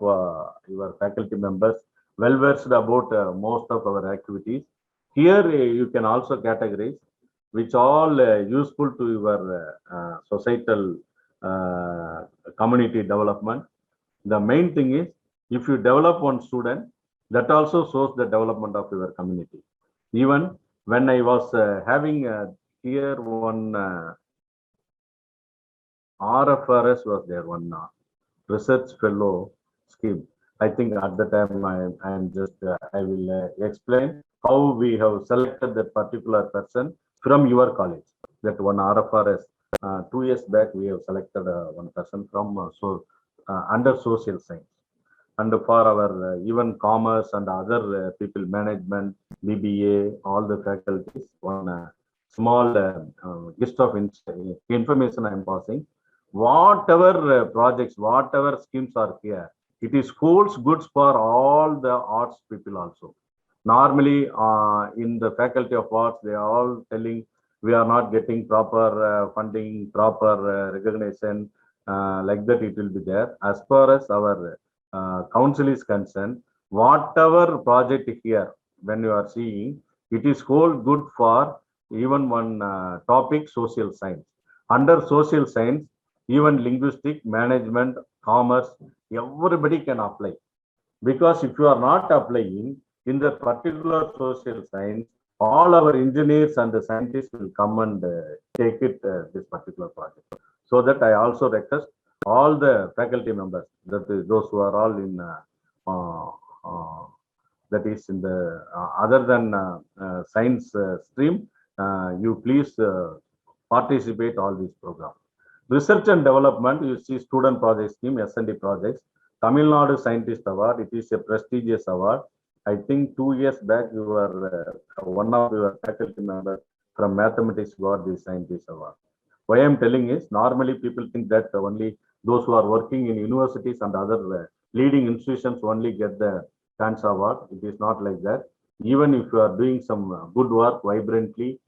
your faculty members well versed about most of our activities. Here you can also categorize which all useful to your societal community development. The main thing is, if you develop one student, that also shows the development of your community. Even when I was having here one RFRS was there, one research fellow scheme. I think at the time I will explain how we have selected that particular person from your college. That one RFRS, 2 years back we have selected one person from under social science. And for our even commerce and other people, management, BBA, all the faculties, one small list of information I am passing. Whatever projects, whatever schemes are here, it is holds goods for all the arts people also. Normally, in the faculty of arts, they are all telling we are not getting proper funding, proper recognition, like that it will be there. As far as our council is concerned, whatever project here, when you are seeing, it is hold good for even one topic, social science. Under social science, even linguistic, management, commerce, everybody can apply. Because if you are not applying in the particular social science, all our engineers and the scientists will come and take it, this particular project. So that I also request all the faculty members, that is those who are all in, that is in the other than science stream, you please participate all these programs. Research and development, you see student project scheme, S&D projects, Tamil Nadu Scientist Award, it is a prestigious award. I think 2 years back, you were one of your faculty members from mathematics got the Scientist Award. Why I am telling is, normally people think that only those who are working in universities and other leading institutions only get the chance award. It is not like that. Even if you are doing some good work vibrantly,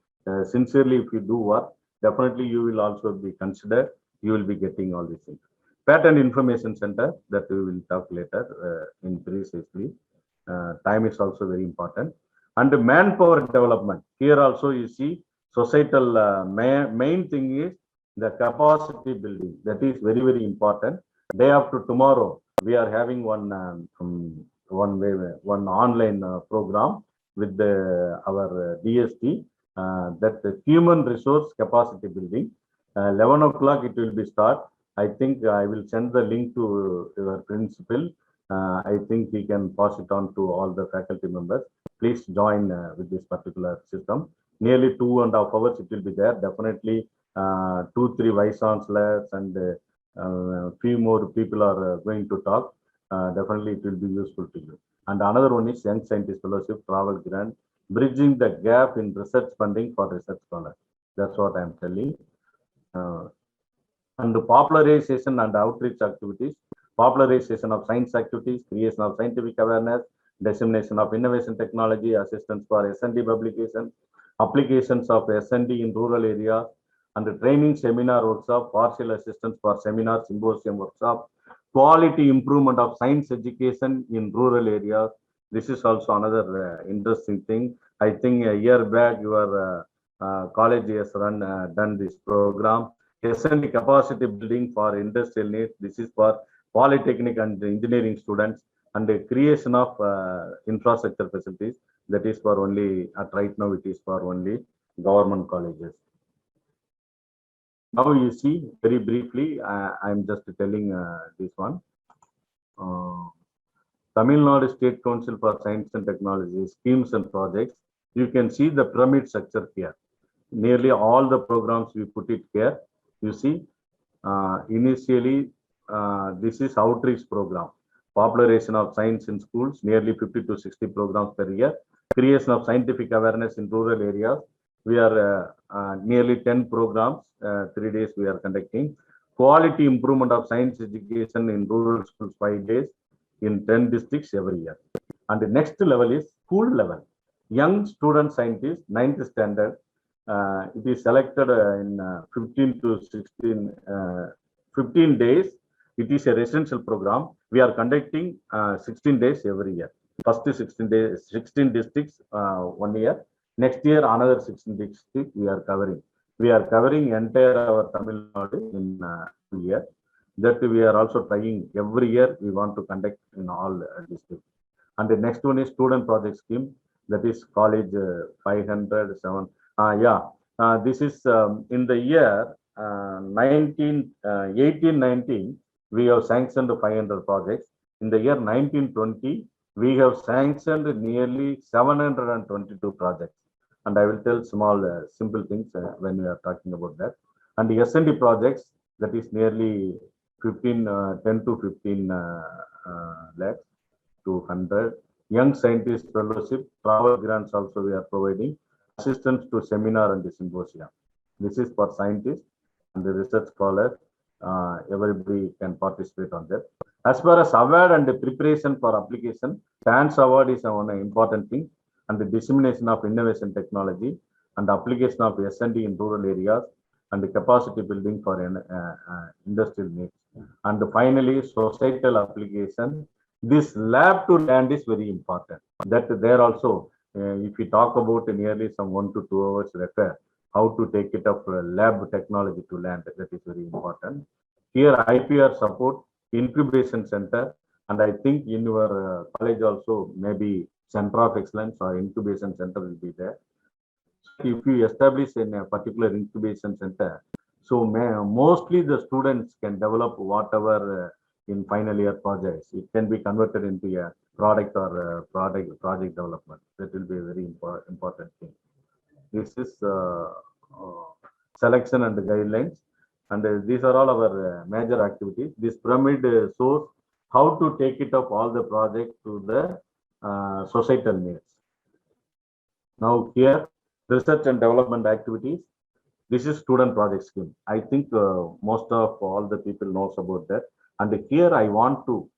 sincerely, if you do work, definitely you will also be considered, you will be getting all these things. Patent Information Center, that we will talk later in precisely. Time is also very important. And manpower development, here also you see societal main thing is the capacity building. That is very, very important. Day after tomorrow, we are having one online program with our DST, that the human resource capacity building. 11 o'clock it will be start. I think I will send the link to your principal. I think he can pass it on to all the faculty members. Please join with this particular system. Nearly 2.5 hours it will be there. Definitely 2-3 vice chancellors and few more people are going to talk. Definitely it will be useful to you. And another one is Young Scientist Fellowship Travel Grant, bridging the gap in research funding for research scholars. That's what I'm telling. And the popularization and outreach activities, popularization of science activities, creation of scientific awareness, dissemination of innovation technology, assistance for S&D publication, applications of S&D in rural areas, and the training seminar workshop, partial assistance for seminar, symposium workshop, quality improvement of science education in rural areas. This is also another interesting thing. I think a year back your college has done this program. S&D capacity building for industrial needs. This is for polytechnic and engineering students, and the creation of infrastructure facilities. That is for only, at right now, it is for only government colleges. Now you see, very briefly, I am just telling this one. Tamil Nadu State Council for Science and Technology schemes and projects. You can see the pyramid structure here. Nearly all the programs we put it here. You see, initially, this is outreach program. Popularization of science in schools, nearly 50 to 60 programs per year. Creation of scientific awareness in rural areas. We are nearly 10 programs, 3 days we are conducting. Quality improvement of science education in rural schools, 5 days in 10 districts every year. And the next level is school level. Young student scientists, 9th standard, it is selected in 15 to 16, 15 days. It is a residential program. We are conducting 16 days every year. First 16 days, 16 districts 1 year. Next year, another 16 districts we are covering. We are covering entire our Tamil Nadu in 2 years. That we are also trying every year. We want to conduct in all districts. And the next one is student project scheme. That is college 507. This is in the year 18-19. We have sanctioned 500 projects. In the year 19-20, we have sanctioned nearly 722 projects. And I will tell small, simple things when we are talking about that. And the S&D projects, that is nearly 10 to 15 lakhs to 100. Young scientist fellowship, travel grants also we are providing. Assistance to seminar and the symposium. This is for scientists and the research scholars. Everybody can participate on that. As far as award and the preparation for application, TANS award is one important thing, and the dissemination of innovation technology and the application of S&D in rural areas and the capacity building for industrial needs. And finally, societal application. This lab to land is very important. That there also, if we talk about nearly some 1 to 2 hours require how to take it up lab technology to land, that is very important. Here IPR support, incubation center, and I think in your college also maybe center of excellence or incubation center will be there. If you establish in a particular incubation center, so mostly the students can develop whatever in final year projects. It can be converted into a product or project development. That will be a very important thing. This is selection and guidelines, and these are all our major activities. This pyramid shows how to take it up all the projects to the societal needs. Now here, research and development activities. This is student project scheme. I think most of all the people knows about that. And here I want to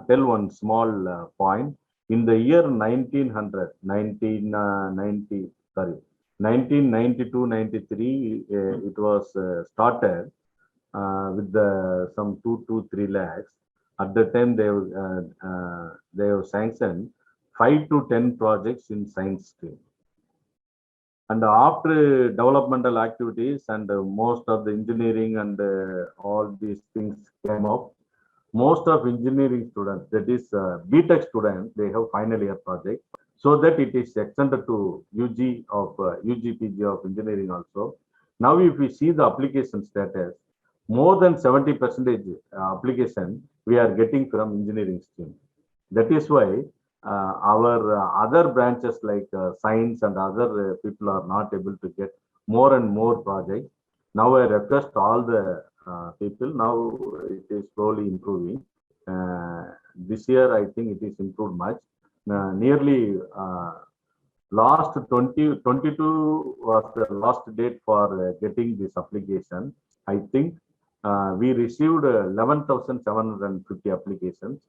tell one small point. In the year 1992-93, it was started with some 2 to 3 lakhs. At the time, they have sanctioned 5 to 10 projects in science stream. And after developmental activities and most of the engineering and all these things came up, most of engineering students, that is BTech students, they have final year project, so that it is extended to UG PG of engineering also. Now, if we see the application status, more than 70% application we are getting from engineering stream. That is why our other branches like science and other people are not able to get more and more projects. Now I request all the people, now it is slowly improving. This year I think it is improved much. Nearly last 2022 was the last date for getting this application. I think we received 11,750 applications.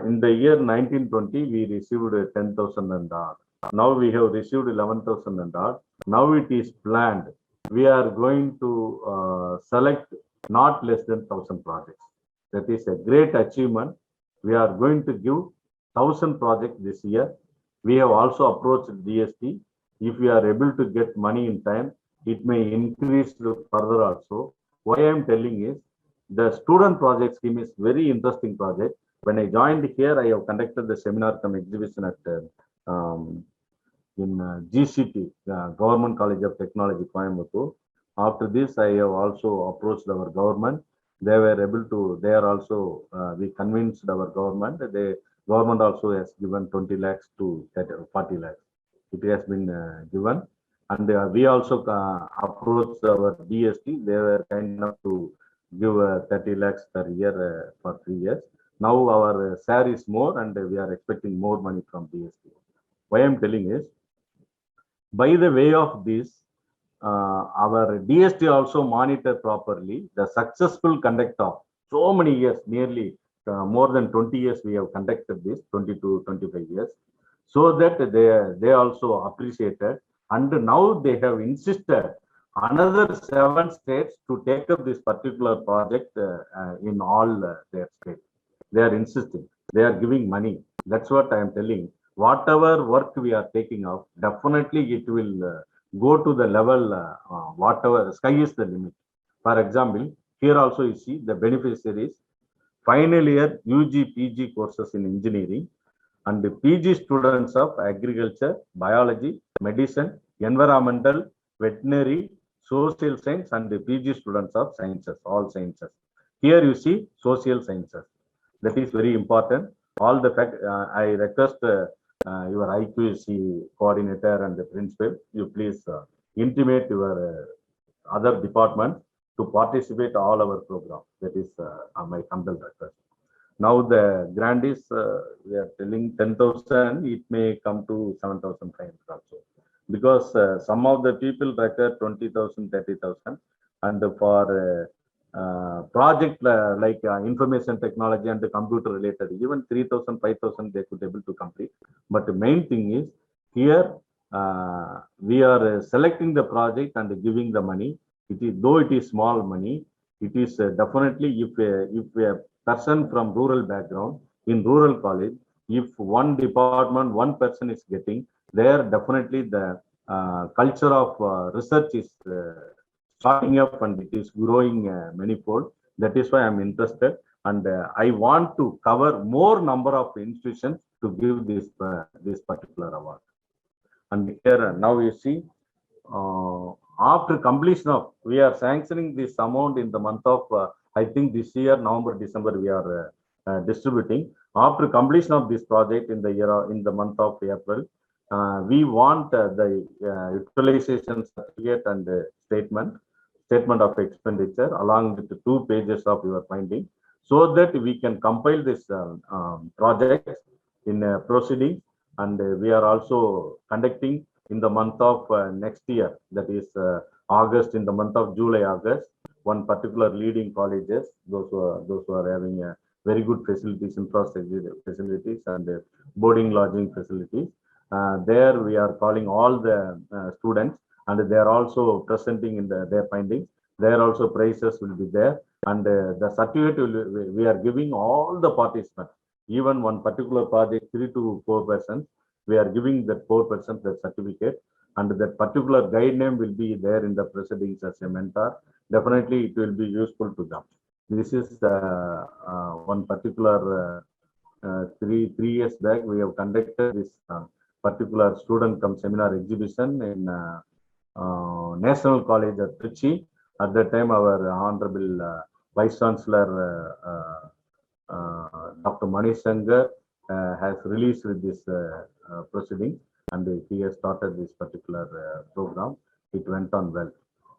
In the year 1920, we received 10,000 and odd. Now we have received 11,000 and odd. Now it is planned. We are going to select not less than 1,000 projects. That is a great achievement. We are going to give 1,000 projects this year. We have also approached DST. If we are able to get money in time, it may increase further also. Why I am telling is, The student project scheme is very interesting project. When I joined here, I have conducted the seminar come exhibition at in GCT, Government College of Technology, Coimbatore. After this, I have also approached our government. They were able to, they are also, we convinced our government. The government also has given 20 lakhs to 40 lakhs. It has been given. And we also approached our DST. They were kind enough to give 30 lakhs per year for 3 years. Now our share is more and we are expecting more money from DST. Why I am telling is, by the way of this, our DST also monitor properly the successful conduct of so many years, nearly more than 20 years we have conducted this, 20 to 25 years, so that they also appreciated, and now they have insisted another 7 states to take up this particular project in all their states. They are insisting, they are giving money. That's what I am telling. Whatever work we are taking up, definitely it will go to the level, whatever, sky is the limit. For example, here also you see the beneficiaries, final year UG, PG courses in engineering, and the PG students of agriculture, biology, medicine, environmental, veterinary, social science, and the PG students of sciences, all sciences. Here you see social sciences. That is very important. All the fact, I request your IQAC coordinator and the principal, you please intimate your other department to participate all our program. That is my humble request. Now the grant is, we are telling 10,000, it may come to 7,500 also. Because some of the people require 20,000, 30,000, and for project like information technology and the computer related, even 3,000, 5,000 they could able to complete. But the main thing is here we are selecting the project and giving the money. It is, though it is small money, it is definitely if a person from rural background in rural college, if one department, one person is getting, there definitely the culture of research is starting up and it is growing manifold. That is why I am interested, and I want to cover more number of institutions to give this particular award. And here now you see, after completion of, we are sanctioning this amount in the month of I think this year November, December we are distributing. After completion of this project in the year, in the month of April, we want the utilization certificate and statement of expenditure along with the 2 pages of your finding, so that we can compile this project in proceeding. And we are also conducting in the month of next year, that is August, in the month of July, August, one particular leading colleges, those who are having very good facilities, infrastructure facilities, and boarding lodging facilities. There we are calling all the students, and they are also presenting in their findings. There also prizes will be there, and the certificate we are giving all the participants. Even one particular project, 3 to 4 persons, we are giving that 4 persons the certificate, and that particular guide name will be there in the proceedings as a mentor. Definitely it will be useful to them. This is one particular 3 years back we have conducted this particular student come seminar exhibition in National College at Trichy. At that time our Honorable Vice Chancellor Dr. Manish Shankar has released with this proceeding, and he has started this particular program. It went on well,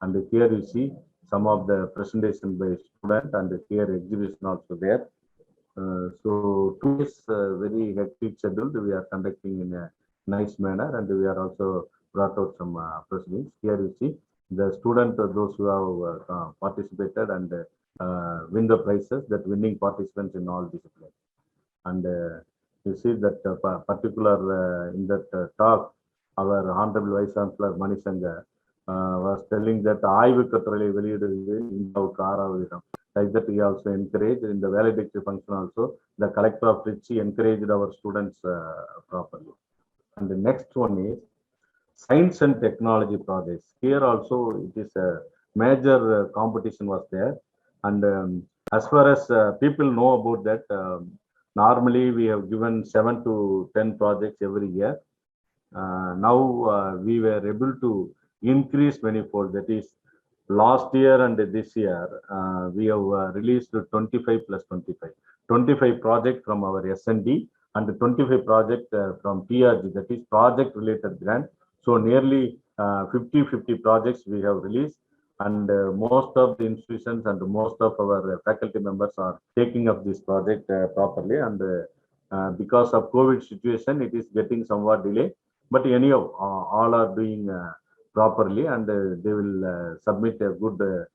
and here you see some of the presentation by student, and here exhibition also there. So 2 days very hectic schedule we are conducting in a nice manner, and we are also brought out some proceedings. Here you see the student, those who have participated and win the prizes, that winning participants in all disciplines. And you see that particular in that talk, our Honorable Vice Chancellor Manish Shankar was telling that ஆய்வு கட்டுரை வெளியிடுவது இந்தியாவுக்கு 6வது இடம். Like that he also encouraged in the valedictory function also, the collector of Trichy encouraged our students properly. And the next one is science and technology projects. Here also it is a major competition was there, and As far as people know about that, normally we have given 7 to 10 projects every year. Now we were able to increase manifold. That is, last year and this year, we have released 25 plus 25. 25 projects from our SND and 25 projects from PRG, that is project related grant. So nearly 50 projects we have released, and most of the institutions and most of our faculty members are taking up this project properly. And because of COVID situation, it is getting somewhat delay. But anyhow, all are doing properly, and they will submit a good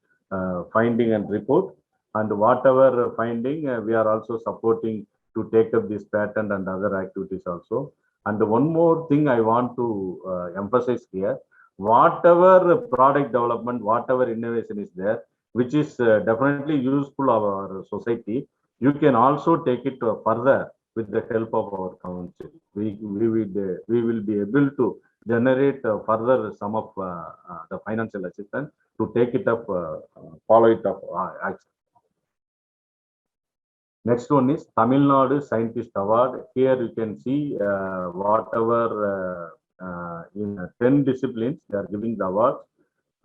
finding and report. And whatever finding, we are also supporting to take up this patent and other activities also. And one more thing I want to emphasize here, whatever product development, whatever innovation is there, which is definitely useful of our society, you can also take it further with the help of our council. We will be able to generate further some of the financial assistance to take it up, follow it up. Next one is Tamil Nadu Scientist Award. Here you can see whatever in 10 disciplines they are giving the awards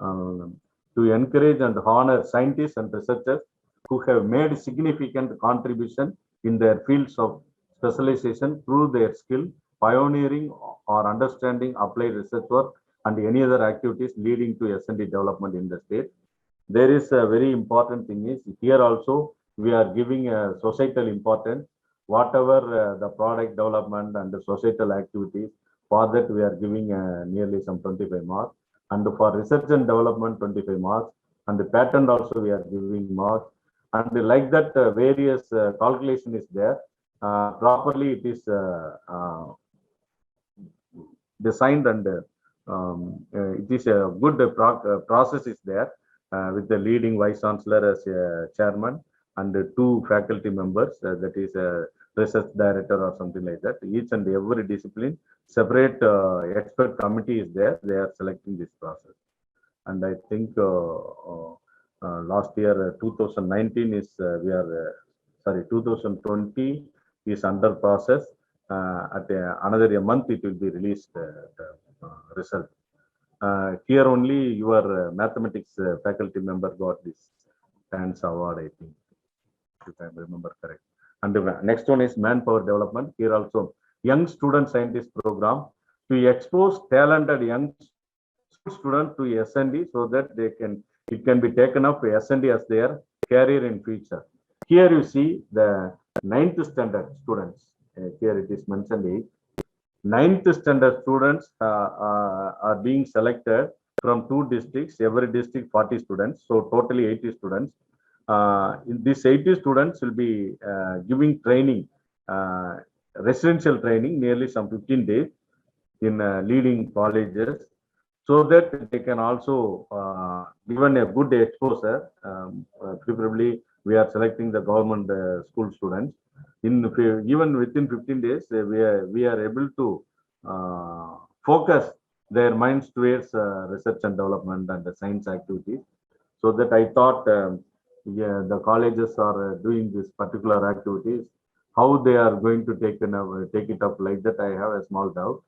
to encourage and honor scientists and researchers who have made significant contribution in their fields of specialization through their skill, pioneering or understanding applied research work and any other activities leading to S&D development in the state. There is a very important thing is here also we are giving a societal importance, whatever the product development and the societal activities, for that we are giving nearly some 25 marks. And for research and development 25 marks, and the patent also we are giving marks. And like that various calculation is there. Properly it is designed, and it is a good process is there with the leading vice chancellor as a chairman and 2 faculty members, that is a research director or something like that. Each and every discipline, separate expert committee is there. They are selecting this process. And I think last year 2019 is 2020 is under process. At another month it will be released the result. Here only your mathematics faculty member got this TANS award, I think, if I remember correct. And the next one is manpower development. Here also young student scientist program to expose talented young students to S&D so that it can be taken up S&D as their career in future. Here you see the 9th standard students. Here it is mentioned 9th standard students are being selected from 2 districts, every district 40 students, so totally 80 students. In these 80 students will be giving training, residential training, nearly some 15 days in leading colleges, so that they can also given a good exposure. Preferably we are selecting the government school students. Even within 15 days, we are able to focus their minds towards research and development and the science activities. So that I thought the colleges are doing this particular activities. How they are going to take it up like that, I have a small doubt.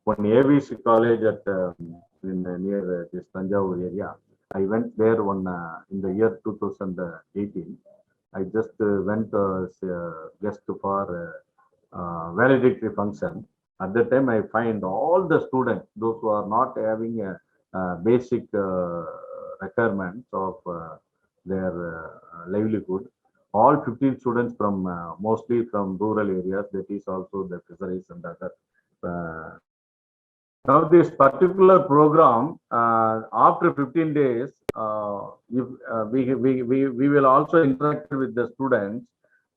One ABC college at near this Tanjavur area, I went there in the year 2018. I just went as guest for valedictory function. At that time, I find all the students, those who are not having basic requirements of their livelihood, all 15 students from mostly from rural areas, that is also the fisheries and other. Now this particular program, after 15 days, if we will also interact with the students.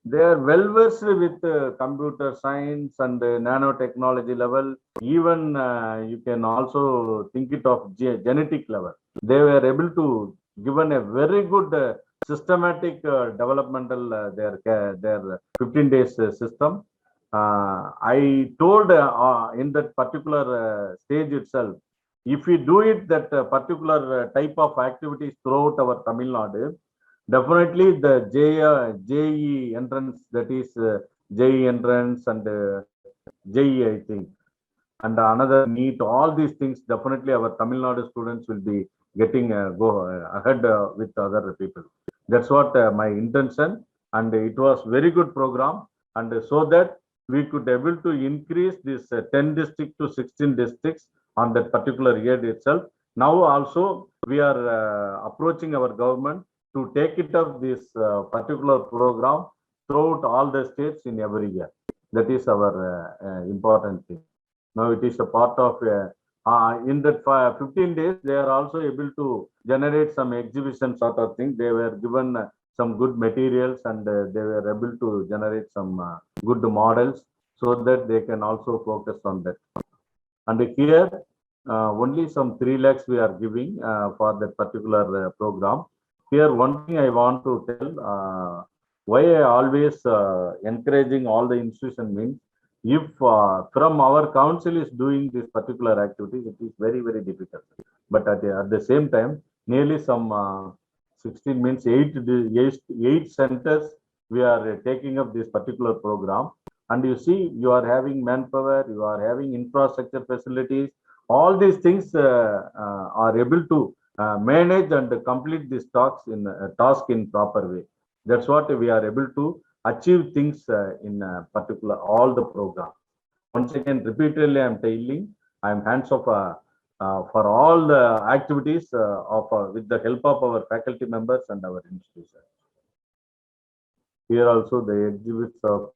They are well versed with computer science and nanotechnology level. Even you can also think it of genetic level. They were able to given a very good systematic developmental their 15 days system. I told in that particular stage itself, if we do it that particular type of activities throughout our Tamil Nadu, Definitely the JE entrance, that is JE entrance and JE, I think, and another NEET, all these things, definitely our Tamil Nadu students will be getting go ahead with other people. That's what my intention, and it was very good program, and so that we could able to increase this 10 district to 16 districts on that particular year itself. Now also we are approaching our government to take it up this particular program throughout all the states in every year. That is our important thing. Now it is a part of in that 15 days, they are also able to generate some exhibition sort of thing. They were given some good materials, and they were able to generate some good models so that they can also focus on that. And here only some 3 lakhs we are giving for that particular program. Here one thing I want to tell, why I always encouraging all the institution means, if from our council is doing this particular activity, it is very, very difficult. But at the same time, nearly some 16 means 8 centers, we are taking up this particular program. And you see, you are having manpower, you are having infrastructure facilities, all these things are able to manage and complete these task in proper way. That's what we are able to achieve things in particular all the programs. Once again, repeatedly, I'm telling, I'm hands off for all the activities with the help of our faculty members and our institutions. Here also the exhibits of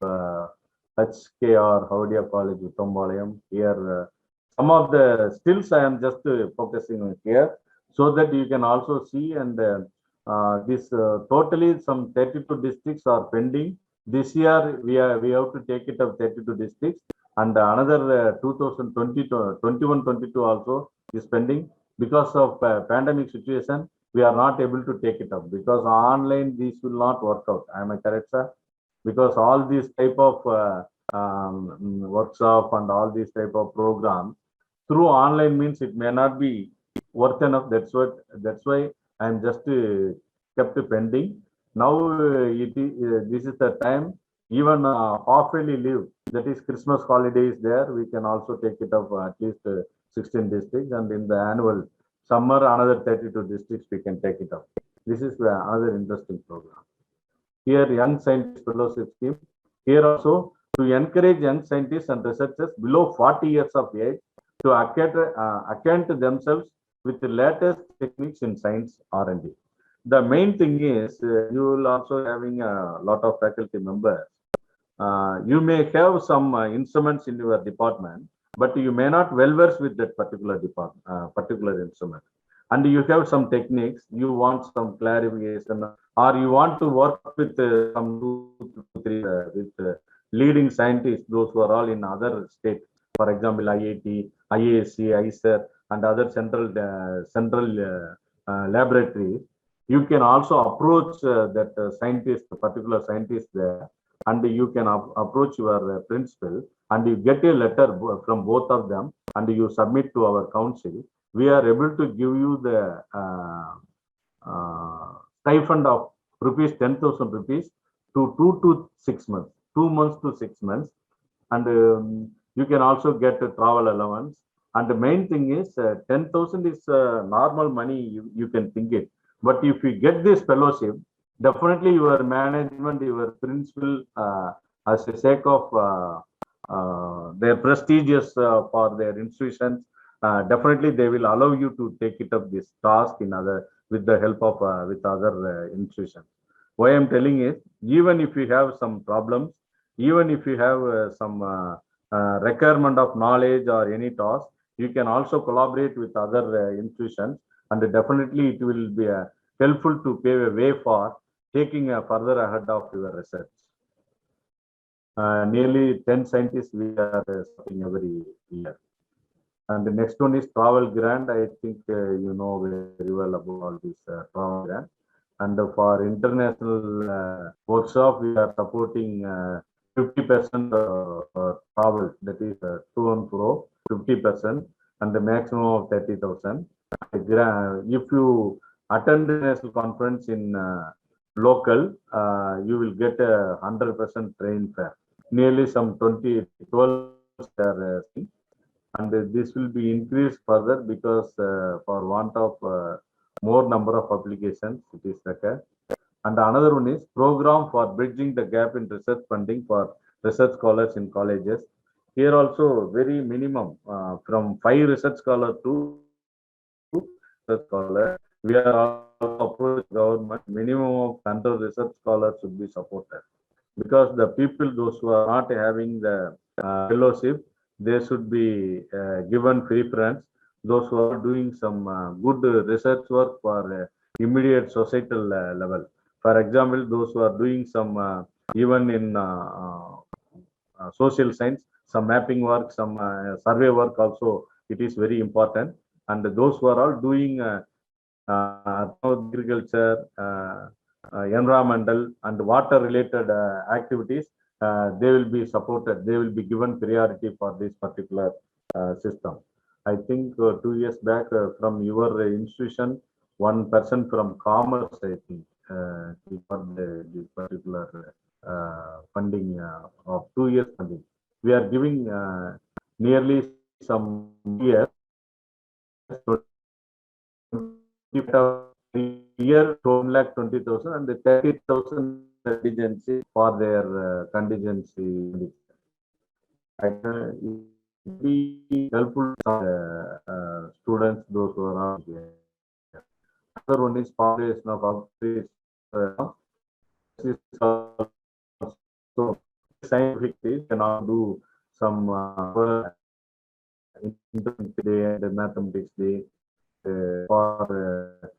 HKR Howdia College, Uttambalayam. Here some of the stills I am just focusing on here, so that you can also see, and this totally some 32 districts are pending. This year we have to take it up 32 districts, and another 2021-22 also is pending. Because of pandemic situation, we are not able to take it up, because online this will not work out. Am I correct, sir? Because all these type of workshop and all these type of programs through online means it may not be worth enough. That's why I am just kept pending. Now this is the time. Even half-yearly leave, that is Christmas holiday is there, we can also take it up at least 16 districts, and in the annual summer another 32 districts we can take it up. This is another interesting program. Here Young Scientist Fellowship Scheme. Here also to encourage young scientists and researchers below 40 years of age to acquaint themselves with the latest techniques in science R&D. The main thing is you will also having a lot of faculty members. You may have some instruments in your department, but you may not well versed with that particular particular instrument. And you have some techniques, you want some clarification, or you want to work with some 2 3 with leading scientists, those who are all in other states, for example, IIT, IASC, ICER, and other central laboratories. You can also approach that particular scientist there, and you can approach your principal, and you get a letter from both of them, and you submit to our council. We are able to give you the stipend of rupees 10,000 rupees to 2 to 6 months, 2 months to 6 months, and you can also get a travel allowance. And the main thing is 10,000 is normal money, you can think it. But if you get this fellowship, definitely your management, your principal, as a sake of their prestigious for their institutions, definitely they will allow you to take it up this task with the help of with other institutions. Why I'm telling is, even if you have some problems, even if you have some requirement of knowledge or any task, you can also collaborate with other institutions, and definitely it will be helpful to pave a way for taking further ahead of your research. Nearly 10 scientists we are starting every year. And the next one is travel grant. I think you know very well about all this travel grant. And for international workshop, we are supporting 50% travel, that is to and fro, 50%, and the maximum of 30,000. If you attend the national conference in local, you will get a 100% train fare. Nearly some 12 are and this will be increased further because for want of more number of applications, it is required. And another one is program for bridging the gap in research funding for research scholars in colleges. Here also very minimum from 5 research scholars to research scholars. We are also approaching government minimum of 100 research scholars should be supported because the people those who are not having the fellowship, they should be given preference. Those who are doing some good research work for immediate societal level. For example, those who are doing some even in social science, some mapping work, some survey work also, it is very important. And those who are all doing agriculture, environmental and water related activities, they will be supported. They will be given priority for this particular system. I think 2 years back from your institution, one person from commerce, I think, he got the particular funding of 2 years funding. We are giving nearly some years year 2,20,000 and the 30,000 contingency for their contingency. It be helpful to students, those who are out here. Another one is population of office. So scientific days cannot do some day and mathematics day for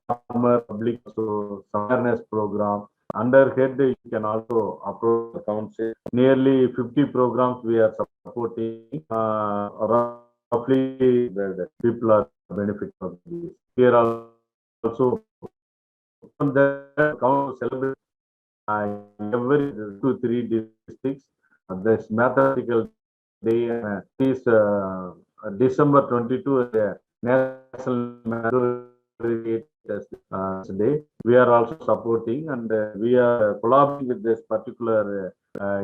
public so awareness program. Under head, you can also approach the council. Nearly 50 programs we are supporting. Roughly, the people are benefit from this. Here also, from the council celebrate every 2-3 districts. This mathematical day is December 22. National Mathematics Day. We are also supporting and we are collaborating with this particular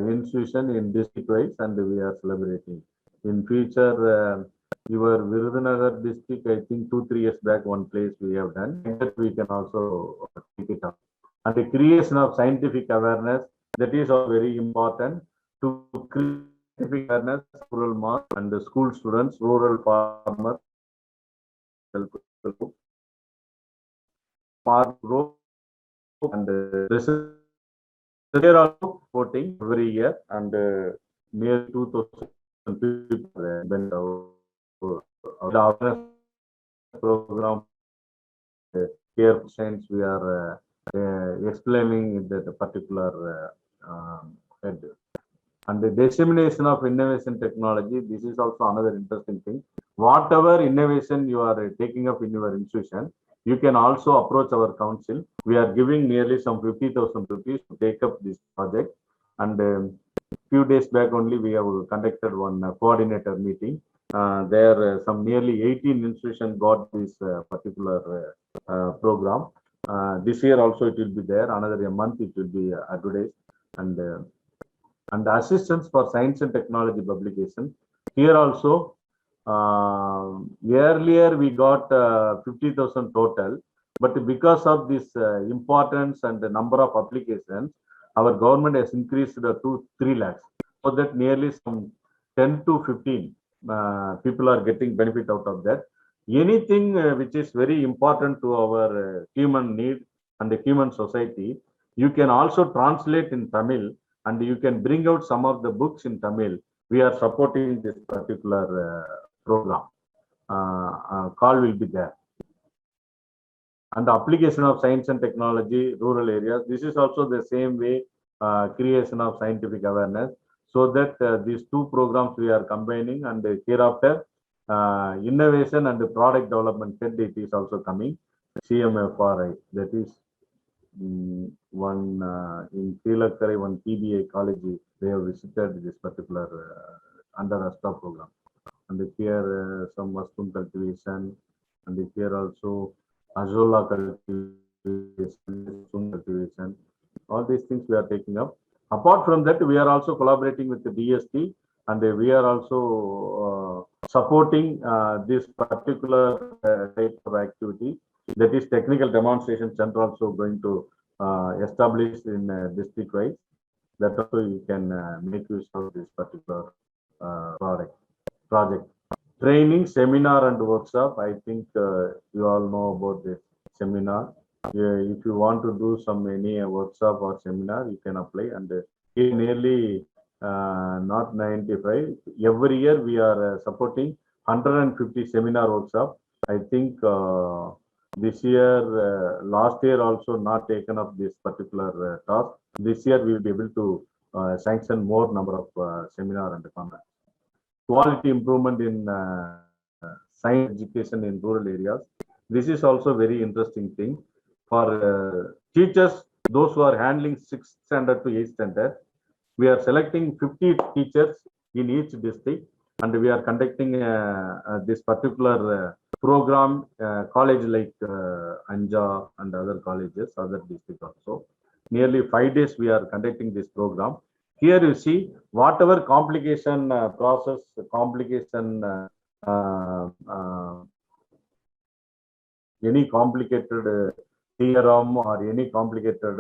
institution in district wise and we are celebrating. In future, your Virudhunagar district, I think 2-3 years back, one place we have done. That we can also take it up. And the creation of scientific awareness, that is very important to create scientific awareness, rural mass and the school students, rural farmers, growth and research. They are also supporting every year and near 2,000 people awareness program. Here, since we are explaining the particular head. And the dissemination of innovation technology, this is also another interesting thing. Whatever innovation you are taking up in your institution, you can also approach our council. We are giving nearly some 50,000 rupees to take up this project. And few days back only, we have conducted one coordinator meeting. There, some nearly 18 institutions got this particular program. This year also it will be there. Another month it will be advertised. And the assistance for science and technology publication. Here also, earlier we got 50,000 total, but because of this importance and the number of applications, our government has increased to 3 lakhs. So that nearly some 10 to 15 people are getting benefit out of that. Anything which is very important to our human need and the human society, you can also translate in Tamil and you can bring out some of the books in Tamil. We are supporting this particular program. Call will be there. And the application of science and technology, rural areas, this is also the same way, creation of scientific awareness. So that these two programs we are combining and hereafter, innovation and the product development head, it is also coming. CMFRI, that is one in Kilakare, one PBA college, they have visited this particular under ASTA program. And here some mushroom cultivation, and here also azolla cultivation, All these things we are taking up. Apart from that, we are also collaborating with the DST, and we are also supporting this particular type of activity. That is technical demonstration center also going to establish in district wise. That also you can make use of this particular project. Training, seminar and workshop. I think you all know about this seminar. If you want to do any workshop or seminar, you can apply, and nearly not 95. Every year we are supporting 150 seminar workshop. I think this year, last year also not taken up this particular task. This year we will be able to sanction more number of seminar and conference. Quality improvement in science education in rural areas. This is also very interesting thing for teachers, those who are handling 6th standard to 8th standard. We are selecting 50 teachers in each district, and we are conducting this particular program, college like Anja and other colleges, other districts also. Nearly 5 days we are conducting this program. Here you see whatever complication process, complication, any complicated theorem or any complicated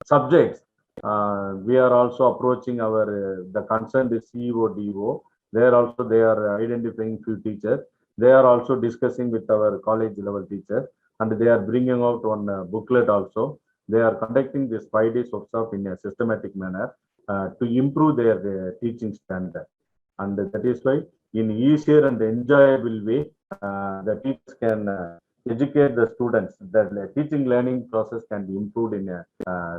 subjects, we are also approaching our the concerned CEO, DO. There also they are identifying few teachers. They are also discussing with our college level teachers, and they are bringing out one booklet also. They are conducting this 5 days workshop in a systematic manner to improve their teaching standard, and that is why in easier and enjoyable way the teachers can educate the students. That the teaching learning process can be improved in a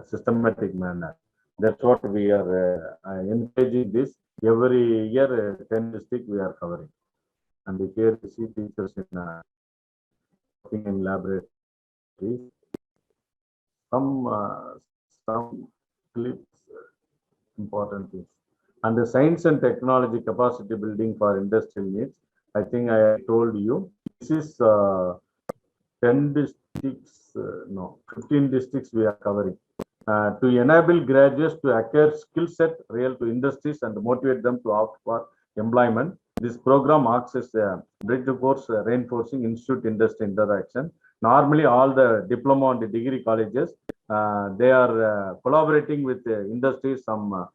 systematic manner. That's what we are encouraging this. Every year 10 districts we are covering, and here you see teachers in working in laboratories. Some clips, important things. And the science and technology capacity building for industrial needs. I think I told you, this is 10 districts, no, 15 districts we are covering. To enable graduates to acquire skill set real to industries and motivate them to opt for employment. This program acts as a bridge course reinforcing institute industry interaction. Normally, all the diploma and the degree colleges, they are collaborating with industries, some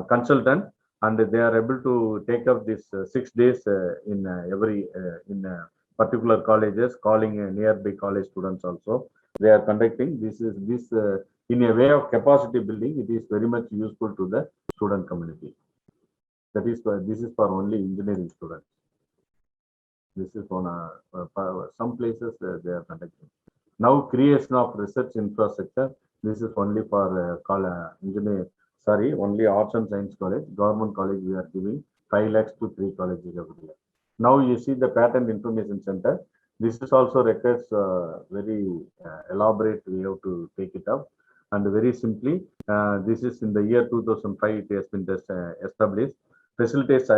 consultant, and they are able to take up this 6 days in every particular colleges, calling nearby college students also. They are conducting this in a way of capacity building. It is very much useful to the student community. That is why this is for only engineering students. This is on some places they are conducting. Now creation of research infrastructure. This is only for only arts and science college. Government college we are giving 5 lakhs to 3 colleges every year. Now you see the patent information center. This is also requires very elaborate. We have to take it up, and very simply, this is in the year 2005. It has been established. Facilitates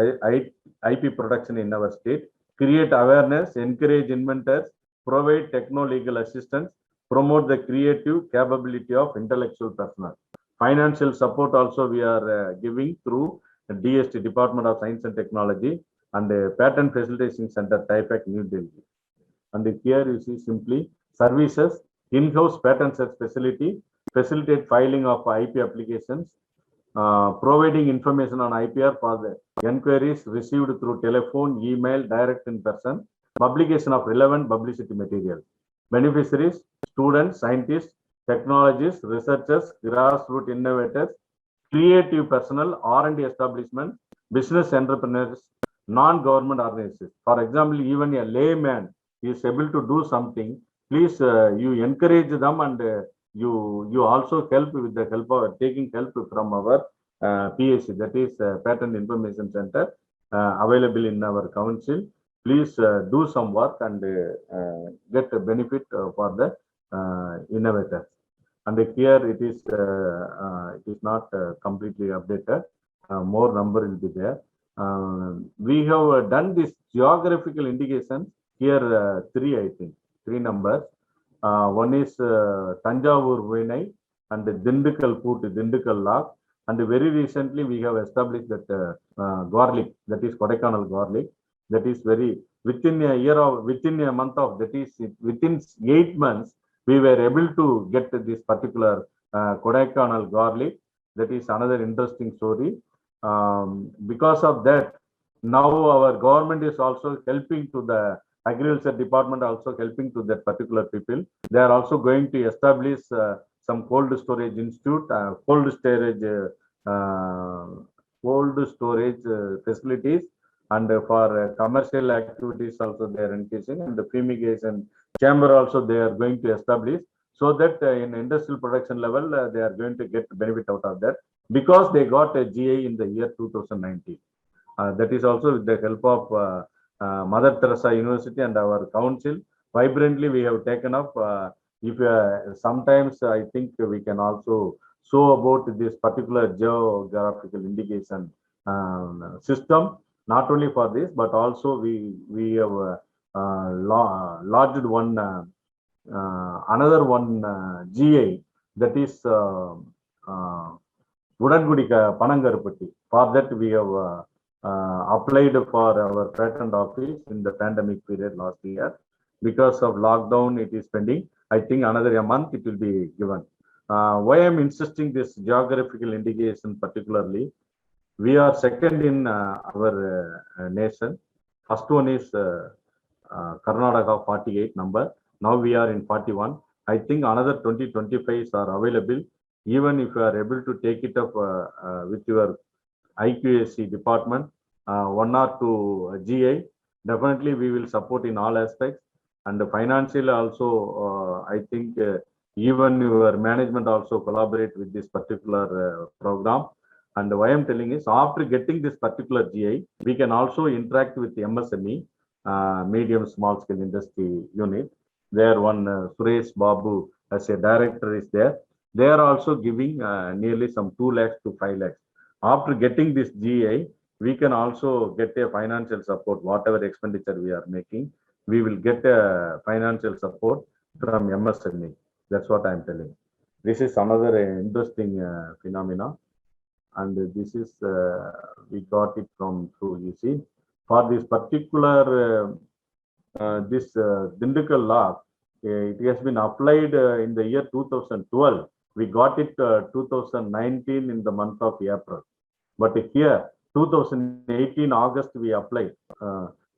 IP production in our state. Create awareness. Encourage inventors. Provide techno-legal assistance. Promote the creative capability of intellectual personnel. Financial support also we are giving through DST, Department of Science and Technology, and Patent Facilitation Center, TIPAC, New Delhi. And here you see simply services, in-house patent search facility, facilitate filing of IP applications, providing information on IPR for the enquiries received through telephone, email, direct in person, publication of relevant publicity material. Beneficiaries, students, scientists, technologists, researchers, grassroots innovators, creative personnel, R&D establishment, business entrepreneurs, non-government organizations. For example, even a layman is able to do something. Please, you encourage them, and you also help with the help of taking help from our PSC, that is Patent Information Center, available in our council. Please do some work and get a benefit for the innovators. And here it is not completely updated. More number will be there. We have done this geographical indication here. 3 numbers. One is Tanjavur Vinay, and the Dindukal Put, Dindukal Lock. And very recently we have established that garlic, that is Kodaikanal garlic, that is very within a month of, that is within 8 months, we were able to get this particular Kodaikanal garlic. That is another interesting story. Because of that, now our government is also helping to the agriculture department, also helping to that particular people. They are also going to establish some cold storage institute, cold storage facilities, and for commercial activities also they are increasing, and the fumigation chamber also they are going to establish, so that in industrial production level they are going to get benefit out of that, because they got a GI in the year 2019. That is also with the help of Mother Teresa University and our council. Vibrantly we have taken up. If sometimes I think we can also show about this particular geographical indication system, not only for this, but also we have lodged one another one GI, that is Udangudi Panangarupatti. For that we have applied for our patent office in the pandemic period last year. Because of lockdown, it is pending. I think another a month it will be given. Why I am insisting this geographical indication particularly, we are second in our nation. First one is Karnataka 48 number. Now we are in 41. I think another 20-25 are available. Even if you are able to take it up with your IQAC department, 1 or 2 GI, definitely we will support in all aspects. And financially also, I think even your management also collaborate with this particular program. And why I'm telling is, after getting this particular GI, we can also interact with the MSME, medium small scale industry unit. There one Suresh Babu as a director is there. They are also giving nearly some 2 lakhs to 5 lakhs. After getting this GI, we can also get a financial support. Whatever expenditure we are making, we will get a financial support from MSME. That's what I'm telling. This is another interesting phenomena, and this is we got it from through UC. For this particular this Dindukal law, it has been applied in the year 2012. We got it 2019 in the month of April. But here, 2018 August we applied.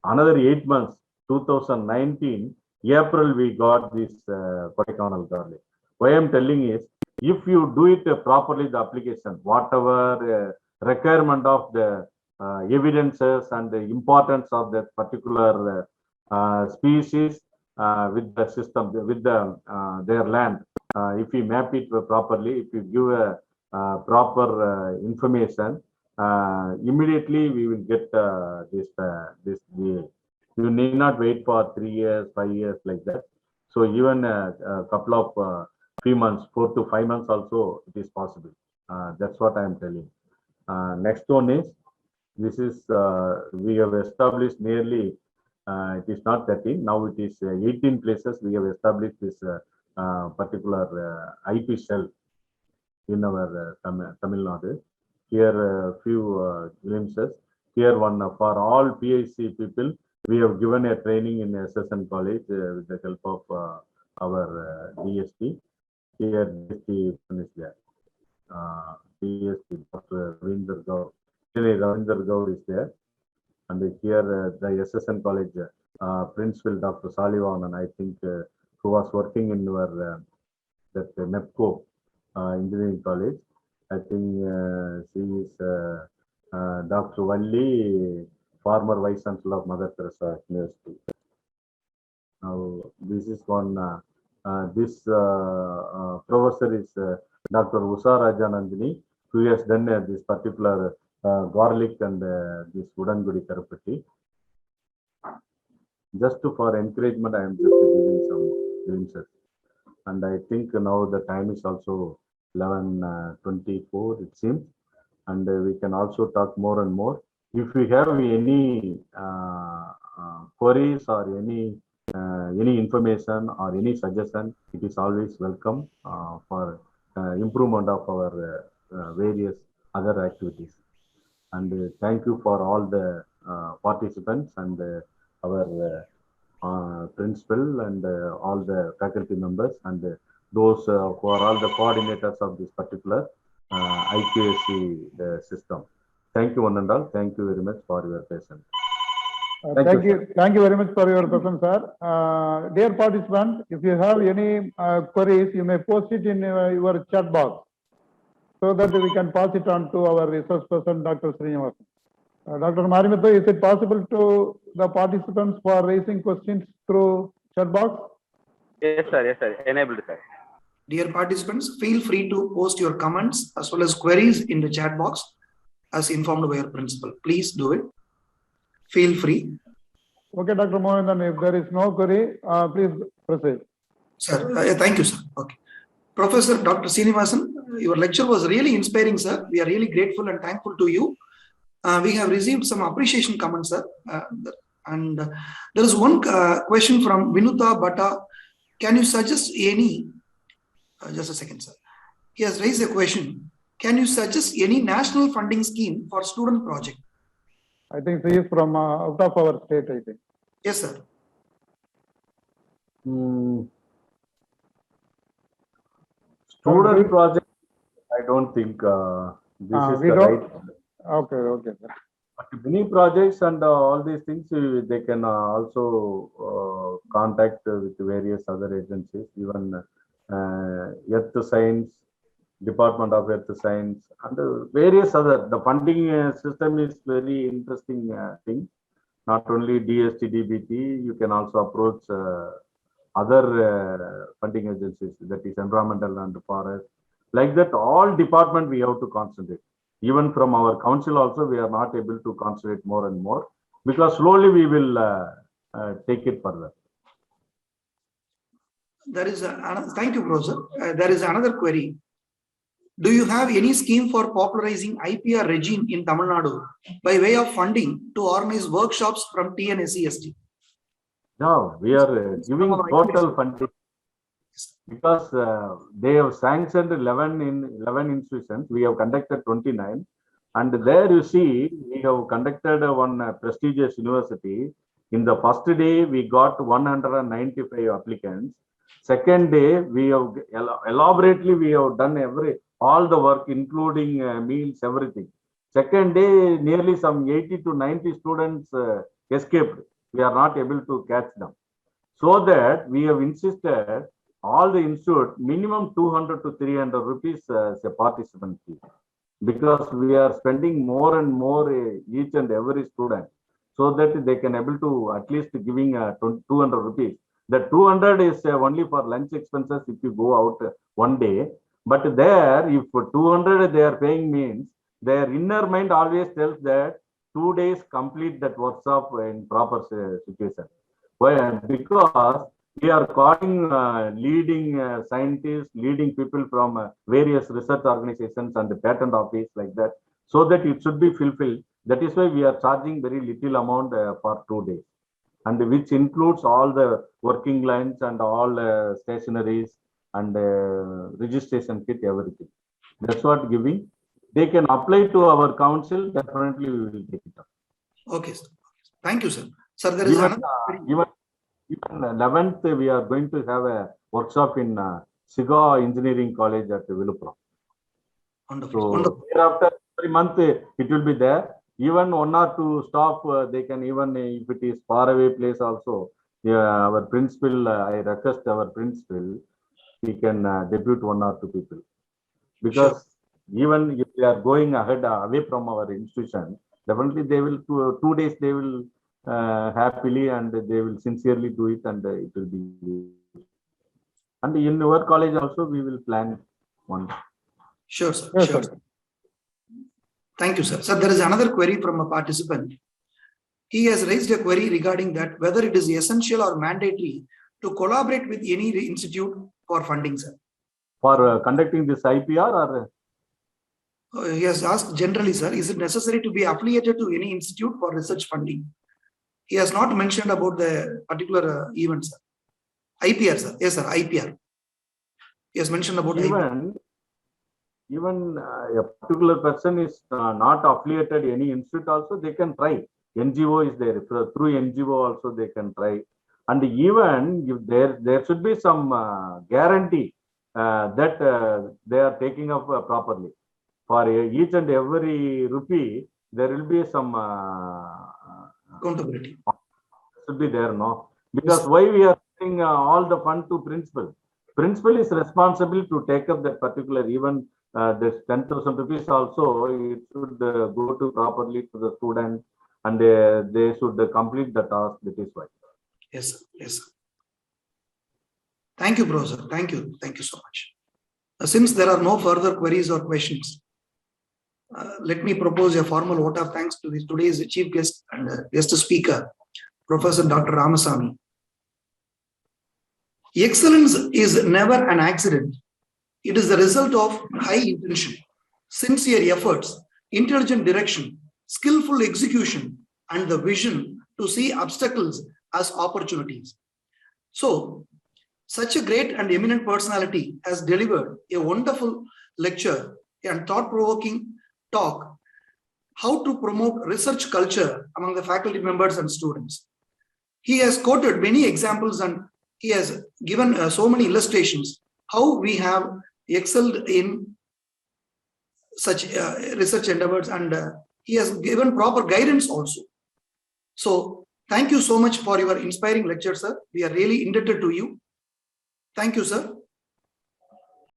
Another 8 months, 2019 April we got this Kodaikanal garlic. Why I'm telling is, if you do it properly, the application, whatever requirement of the evidences and the importance of that particular species with the system, with the their land, if we map it properly, if you give a proper information, immediately we will get this GI. You need not wait for 3 years, 5 years like that. So even a couple of few months, 4 to 5 months also it is possible. That's what I am telling. Next one is, this is we have established nearly it is not 13, now it is 18 places we have established this particular IP cell in our Tamil Nadu. Here few glimpses. Here one for all PIC people, we have given a training in SSN college with the help of our DSP. Here DSP is there. DSP Dr. Ravinder Gaur is there. And here the SSN college principal Dr. Salivan, I think who was working in your that MEPCO engineering college. I think she is Dr. Valli, former vice chancellor of Mother Teresa University. Now this is one. This professor is Dr. Usha Rajanandini, who has done this particular garlic and this Udangudi Karupatti. Just for encouragement, I am just giving some glimpses. And I think now the time is also 11:24 it seems, and we can also talk more and more. If we have any queries or any information or any suggestion, it is always welcome for improvement of our various other activities. And thank you for all the participants and our principal and all the faculty members and those who are all the coordinators of this particular IQAC system. Thank you one and all. Thank you very much for your patience. Thank you very much for your presence, sir. Dear participants, if you have any queries, you may post it in your chat box so that we can pass it on to our resource person, Dr. Srinivasan. Dr. Marimithu, is it possible to the participants for raising questions through chat box? Yes, sir. Yes, sir. Enabled, sir. Dear participants, feel free to post your comments as well as queries in the chat box as informed by your principal. Please do it. Feel free. Okay, Dr. Mohandan, if there is no query, please proceed. Sir, thank you, sir. Okay. Professor Dr. Srinivasan, your lecture was really inspiring, sir. We are really grateful and thankful to you. We have received some appreciation comments, sir. And there is one question from Vinuta Bhatta. Can you suggest any, just a second, sir. He has raised a question. Can you suggest any national funding scheme for student project? I think he is from out of our state, I think. Yes, sir. Student project, I don't think this is we the don't. right. Okay, okay. But many projects and all these things, they can also contact with various other agencies, even Earth Science, Department of Earth Science, and various other. The funding system is very interesting thing. Not only DST, DBT, you can also approach other funding agencies, that is environmental and forest. Like that, all department we have to concentrate. Even from our council also, we are not able to concentrate more and more, because slowly we will take it further. There is thank you, Professor. There is another query. Do you have any scheme for popularizing IPR regime in Tamil Nadu by way of funding to organize workshops from TNSEST? No, we are giving total funding, because they have sanctioned 11 institutions. We have conducted 29, and there you see we have conducted one prestigious university. In the first day we got 195 applicants. Second day we have elaborately we have done all the work, including meals, everything. Second day nearly some 80 to 90 students escaped. We are not able to catch them. So that we have insisted all the institute minimum 200 to 300 rupees as a participant fee, because we are spending more and more each and every student, so that they can able to at least giving 200 rupees. The 200 is only for lunch expenses if you go out one day. But there, if 200 they are paying, means their inner mind always tells that 2 days complete that workshop in proper situation. Well, because we are calling leading scientists, leading people from various research organizations and the patent office like that, so that it should be fulfilled. That is why we are charging very little amount for 2 days, and which includes all the working lines and all stationaries and registration kit, everything. That's what giving. They can apply to our council. Definitely, we will take it up. Okay, sir. Thank you, sir. Sir, there is even 11th, we are going to have a workshop in Shiga Engineering College at Viluppuram. Wonderful. So Wonderful. thereafter, every month it will be there. Even 1 or 2 stop, they can even, if it is far away place also, our principal, I request our principal, he can depute 1 or 2 people. Because even if they are going ahead away from our institution, definitely they will 2 days they will happily and they will sincerely do it, and it will be. And in our college also we will plan one. Sure, sir. Yes, Sure. sir. Thank you, sir. Sir, there is another query from a participant. He has raised a query regarding that whether it is essential or mandatory to collaborate with any institute for funding, sir. For conducting this IPR, or He has asked generally, sir, is it necessary to be affiliated to any institute for research funding? He has not mentioned about the particular event, sir. IPR, sir. Yes, sir. IPR. He has mentioned about even even a particular person is not affiliated any institute also, they can try. NGO is there. Through NGO also they can try. And even if there should be some guarantee that they are taking up properly. For each and every rupee, there will be some Accountability. should be there, no? Because why we are giving all the fund to principal? Principal is responsible to take up that particular, even this 10,000 rupees also, it should go to properly to the student, and they should complete the task. That is why. Yes, sir. Yes, sir. Thank you, Professor. Thank you. Thank you so much. Since there are no further queries or questions, let me propose a formal vote of thanks to today's chief guest and guest speaker, Professor Dr. Ramasamy. Excellence is never an accident. It is the result of high intention, sincere efforts, intelligent direction, skillful execution, and the vision to see obstacles as opportunities. So, such a great and eminent personality has delivered a wonderful lecture and thought-provoking talk, how to promote research culture among the faculty members and students. He has quoted many examples and he has given so many illustrations how we have excelled in such research endeavors, and he has given proper guidance also. So thank you so much for your inspiring lecture, sir. We are really indebted to you. Thank you, sir.